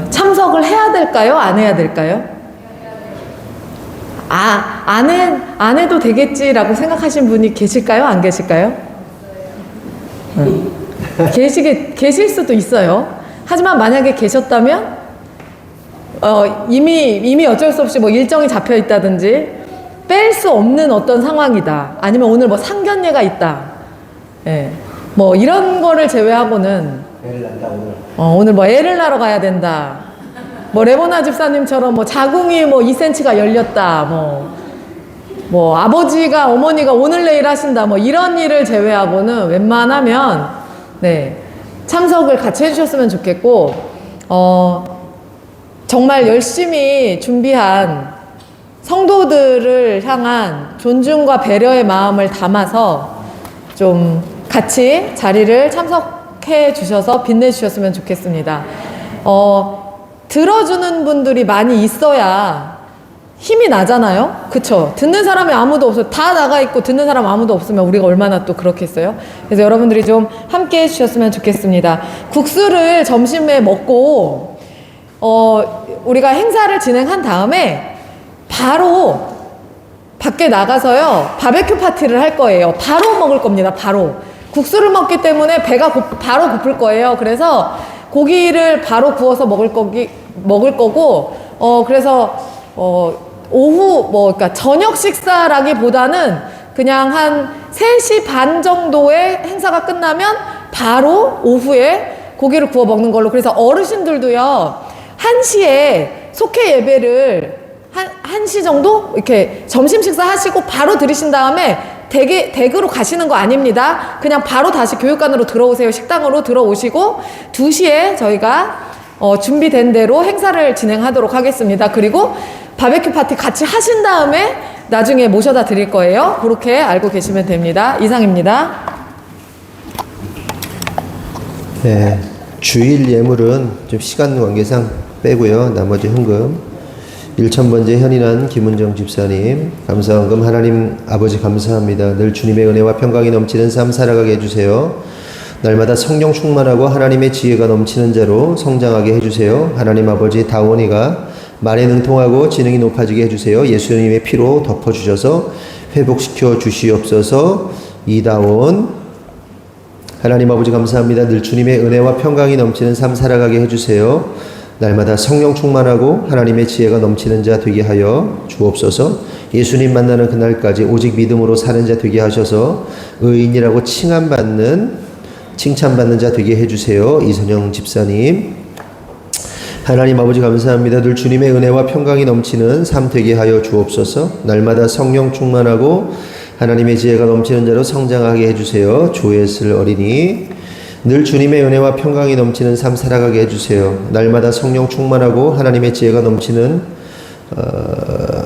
참석을 해야 될까요? 안 해야 될까요? 안 해도 되겠지라고 생각하신 분이 계실까요? 안 계실까요? 계실 수도 있어요. 하지만 만약에 계셨다면, 이미 어쩔 수 없이 일정이 잡혀 있다든지, 뺄 수 없는 어떤 상황이다. 아니면 오늘 상견례가 있다. 예. 이런 거를 제외하고는, 애를 낳는다, 오늘 애를 낳으러 가야 된다. 레보나 집사님처럼 자궁이 2cm가 열렸다. 아버지가 어머니가 오늘 내일 하신다. 이런 일을 제외하고는 웬만하면 참석을 같이 해주셨으면 좋겠고, 정말 열심히 준비한 성도들을 향한 존중과 배려의 마음을 담아서 좀 같이 자리를 참석해 주셔서 빛내주셨으면 좋겠습니다. 들어주는 분들이 많이 있어야 힘이 나잖아요. 그쵸? 듣는 사람이 아무도 없어요. 다 나가 있고 듣는 사람 아무도 없으면 우리가 얼마나 또 그렇겠어요? 그래서 여러분들이 좀 함께 해주셨으면 좋겠습니다. 국수를 점심에 먹고 우리가 행사를 진행한 다음에 바로 밖에 나가서요 바베큐 파티를 할 거예요. 바로 먹을 겁니다. 바로 국수를 먹기 때문에 배가 바로 고플 거예요. 그래서 고기를 바로 구워서 먹을 거고, 그래서, 오후, 그러니까 저녁 식사라기보다는 그냥 한 3시 반 정도에 행사가 끝나면 바로 오후에 고기를 구워 먹는 걸로. 그래서 어르신들도요, 1시에 속회 예배를 1시 정도? 이렇게 점심 식사 하시고 바로 들으신 다음에 댁으로 가시는 거 아닙니다. 그냥 바로 다시 교육관으로 들어오세요. 식당으로 들어오시고 2시에 저희가 준비된 대로 행사를 진행하도록 하겠습니다. 그리고 바베큐 파티 같이 하신 다음에 나중에 모셔다 드릴 거예요. 그렇게 알고 계시면 됩니다. 이상입니다. 네, 주일 예물은 좀 시간 관계상 빼고요. 나머지 헌금 1000번째 현인한 김은정 집사님, 감사헌금. 하나님 아버지 감사합니다. 늘 주님의 은혜와 평강이 넘치는 삶 살아가게 해주세요. 날마다 성령 충만하고 하나님의 지혜가 넘치는 자로 성장하게 해주세요. 하나님 아버지, 다원이가 말에 능통하고 지능이 높아지게 해주세요. 예수님의 피로 덮어주셔서 회복시켜 주시옵소서. 이다원, 하나님 아버지 감사합니다. 늘 주님의 은혜와 평강이 넘치는 삶 살아가게 해주세요. 날마다 성령 충만하고 하나님의 지혜가 넘치는 자 되게 하여 주옵소서. 예수님 만나는 그날까지 오직 믿음으로 사는 자 되게 하셔서 의인이라고 칭찬받는 자 되게 해주세요. 이선영 집사님. 하나님 아버지 감사합니다. 늘 주님의 은혜와 평강이 넘치는 삶 되게 하여 주옵소서. 날마다 성령 충만하고 하나님의 지혜가 넘치는 자로 성장하게 해주세요. 조예슬 어린이. 늘 주님의 은혜와 평강이 넘치는 삶 살아가게 해주세요. 날마다 성령 충만하고 하나님의 지혜가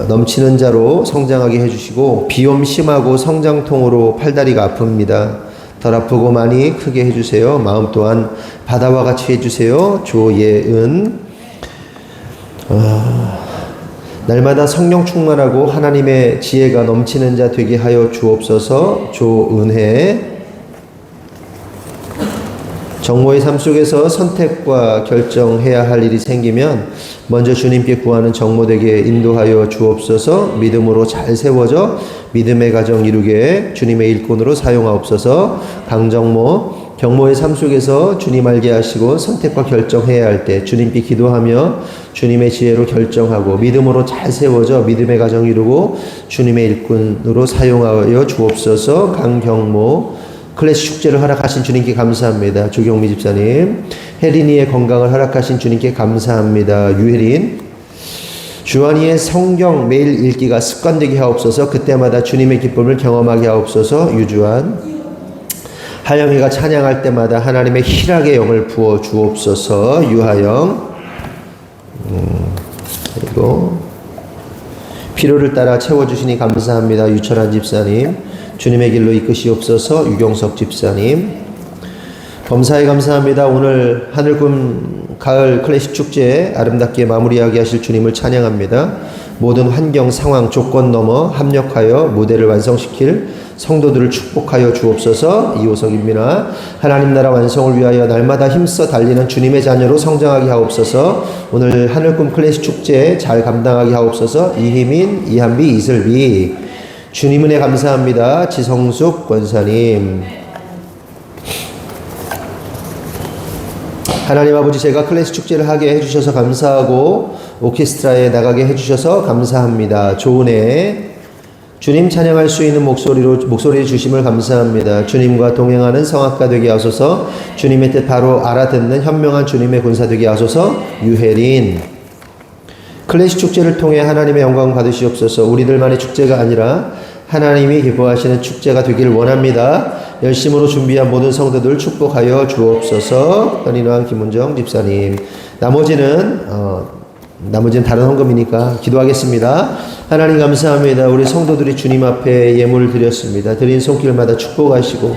넘치는 자로 성장하게 해주시고 비염 심하고 성장통으로 팔다리가 아픕니다. 덜 아프고 많이 크게 해주세요. 마음 또한 바다와 같이 해주세요. 조예은. 날마다 성령 충만하고 하나님의 지혜가 넘치는 자 되게 하여 주옵소서. 조은혜. 정모의 삶 속에서 선택과 결정해야 할 일이 생기면 먼저 주님께 구하는 정모되게 인도하여 주옵소서. 믿음으로 잘 세워져 믿음의 가정 이루게 주님의 일꾼으로 사용하옵소서. 강정모. 경모의 삶 속에서 주님 알게 하시고 선택과 결정해야 할 때 주님께 기도하며 주님의 지혜로 결정하고 믿음으로 잘 세워져 믿음의 가정 이루고 주님의 일꾼으로 사용하여 주옵소서. 강경모. 클래식 축제를 허락하신 주님께 감사합니다. 조경미 집사님. 혜린이의 건강을 허락하신 주님께 감사합니다. 유혜린. 주한이의 성경 매일 읽기가 습관되게 하옵소서. 그때마다 주님의 기쁨을 경험하게 하옵소서. 유주한. 하영이가 찬양할 때마다 하나님의 희락의 영을 부어 주옵소서. 유하영. 그리고 필요를 따라 채워주시니 감사합니다. 유철한 집사님. 주님의 길로 이끄시옵소서. 유경석 집사님. 범사에 감사합니다. 오늘 하늘꿈 가을 클래식 축제 아름답게 마무리하게 하실 주님을 찬양합니다. 모든 환경, 상황, 조건 넘어 합력하여 무대를 완성시킬 성도들을 축복하여 주옵소서. 이호석입니다. 하나님 나라 완성을 위하여 날마다 힘써 달리는 주님의 자녀로 성장하게 하옵소서. 오늘 하늘꿈 클래식 축제 잘 감당하게 하옵소서. 이희민, 이한비, 이슬비. 주님 은혜 감사합니다. 지성숙 권사님. 하나님 아버지 제가 클래식 축제를 하게 해주셔서 감사하고 오케스트라에 나가게 해주셔서 감사합니다. 좋은애. 주님 찬양할 수 있는 목소리 주심을 감사합니다. 주님과 동행하는 성악가 되게 하소서. 주님의 뜻 바로 알아듣는 현명한 주님의 군사 되게 하소서. 유혜린. 클래식 축제를 통해 하나님의 영광 받으시옵소서. 우리들만의 축제가 아니라 하나님이 기뻐하시는 축제가 되기를 원합니다. 열심으로 준비한 모든 성도들 축복하여 주옵소서. 현인왕 김은정 집사님. 나머지는 다른 헌금이니까 기도하겠습니다. 하나님 감사합니다. 우리 성도들이 주님 앞에 예물을 드렸습니다. 드린 손길마다 축복하시고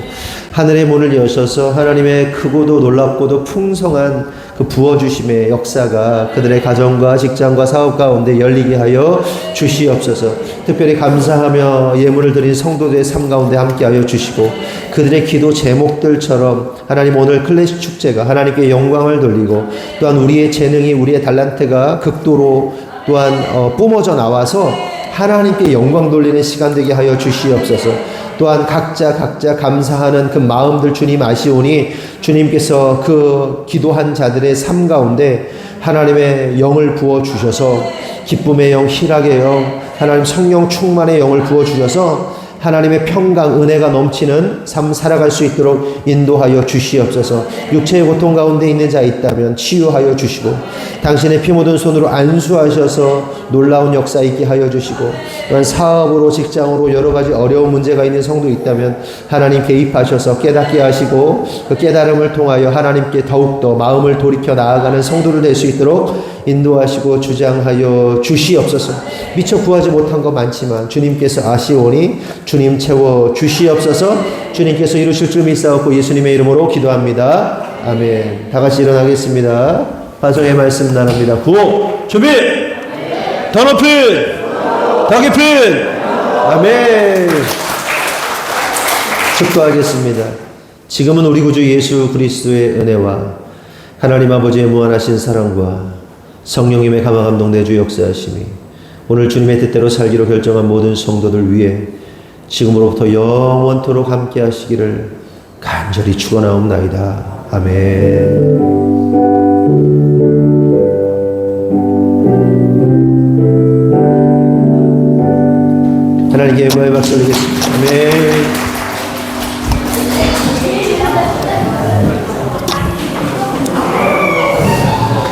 하늘의 문을 여셔서 하나님의 크고도 놀랍고도 풍성한 그 부어주심의 역사가 그들의 가정과 직장과 사업 가운데 열리게 하여 주시옵소서. 특별히 감사하며 예물을 드린 성도들의 삶 가운데 함께하여 주시고 그들의 기도 제목들처럼 하나님 오늘 클래식 축제가 하나님께 영광을 돌리고 또한 우리의 재능이 우리의 달란트가 극도로 또한 뿜어져 나와서 하나님께 영광 돌리는 시간 되게 하여 주시옵소서. 또한 각자 감사하는 그 마음들 주님 아시오니 주님께서 그 기도한 자들의 삶 가운데 하나님의 영을 부어 주셔서 기쁨의 영, 희락의 영, 하나님 성령 충만의 영을 부어 주셔서 하나님의 평강, 은혜가 넘치는 삶 살아갈 수 있도록 인도하여 주시옵소서. 육체의 고통 가운데 있는 자 있다면 치유하여 주시고 당신의 피 묻은 손으로 안수하셔서 놀라운 역사 있게 하여 주시고 또한 사업으로 직장으로 여러 가지 어려운 문제가 있는 성도 있다면 하나님 개입하셔서 깨닫게 하시고 그 깨달음을 통하여 하나님께 더욱더 마음을 돌이켜 나아가는 성도를 될 수 있도록 인도하시고 주장하여 주시옵소서. 미처 구하지 못한 것 많지만 주님께서 아시오니 주님 채워 주시옵소서. 주님께서 이루실 줄 믿사옵고 예수님의 이름으로 기도합니다. 아멘. 다 같이 일어나겠습니다. 반성의 말씀 나눕니다. 구호 준비. 더 높이 더 깊이. 아멘. 축도하겠습니다. 지금은 우리 구주 예수 그리스도의 은혜와 하나님 아버지의 무한하신 사랑과 성령님의 감화 감동 내주 역사하심이 오늘 주님의 뜻대로 살기로 결정한 모든 성도들 위해 지금으로부터 영원토록 함께 하시기를 간절히 축원하옵나이다. 아멘. 아멘. 박수 드리겠습니다. 아멘.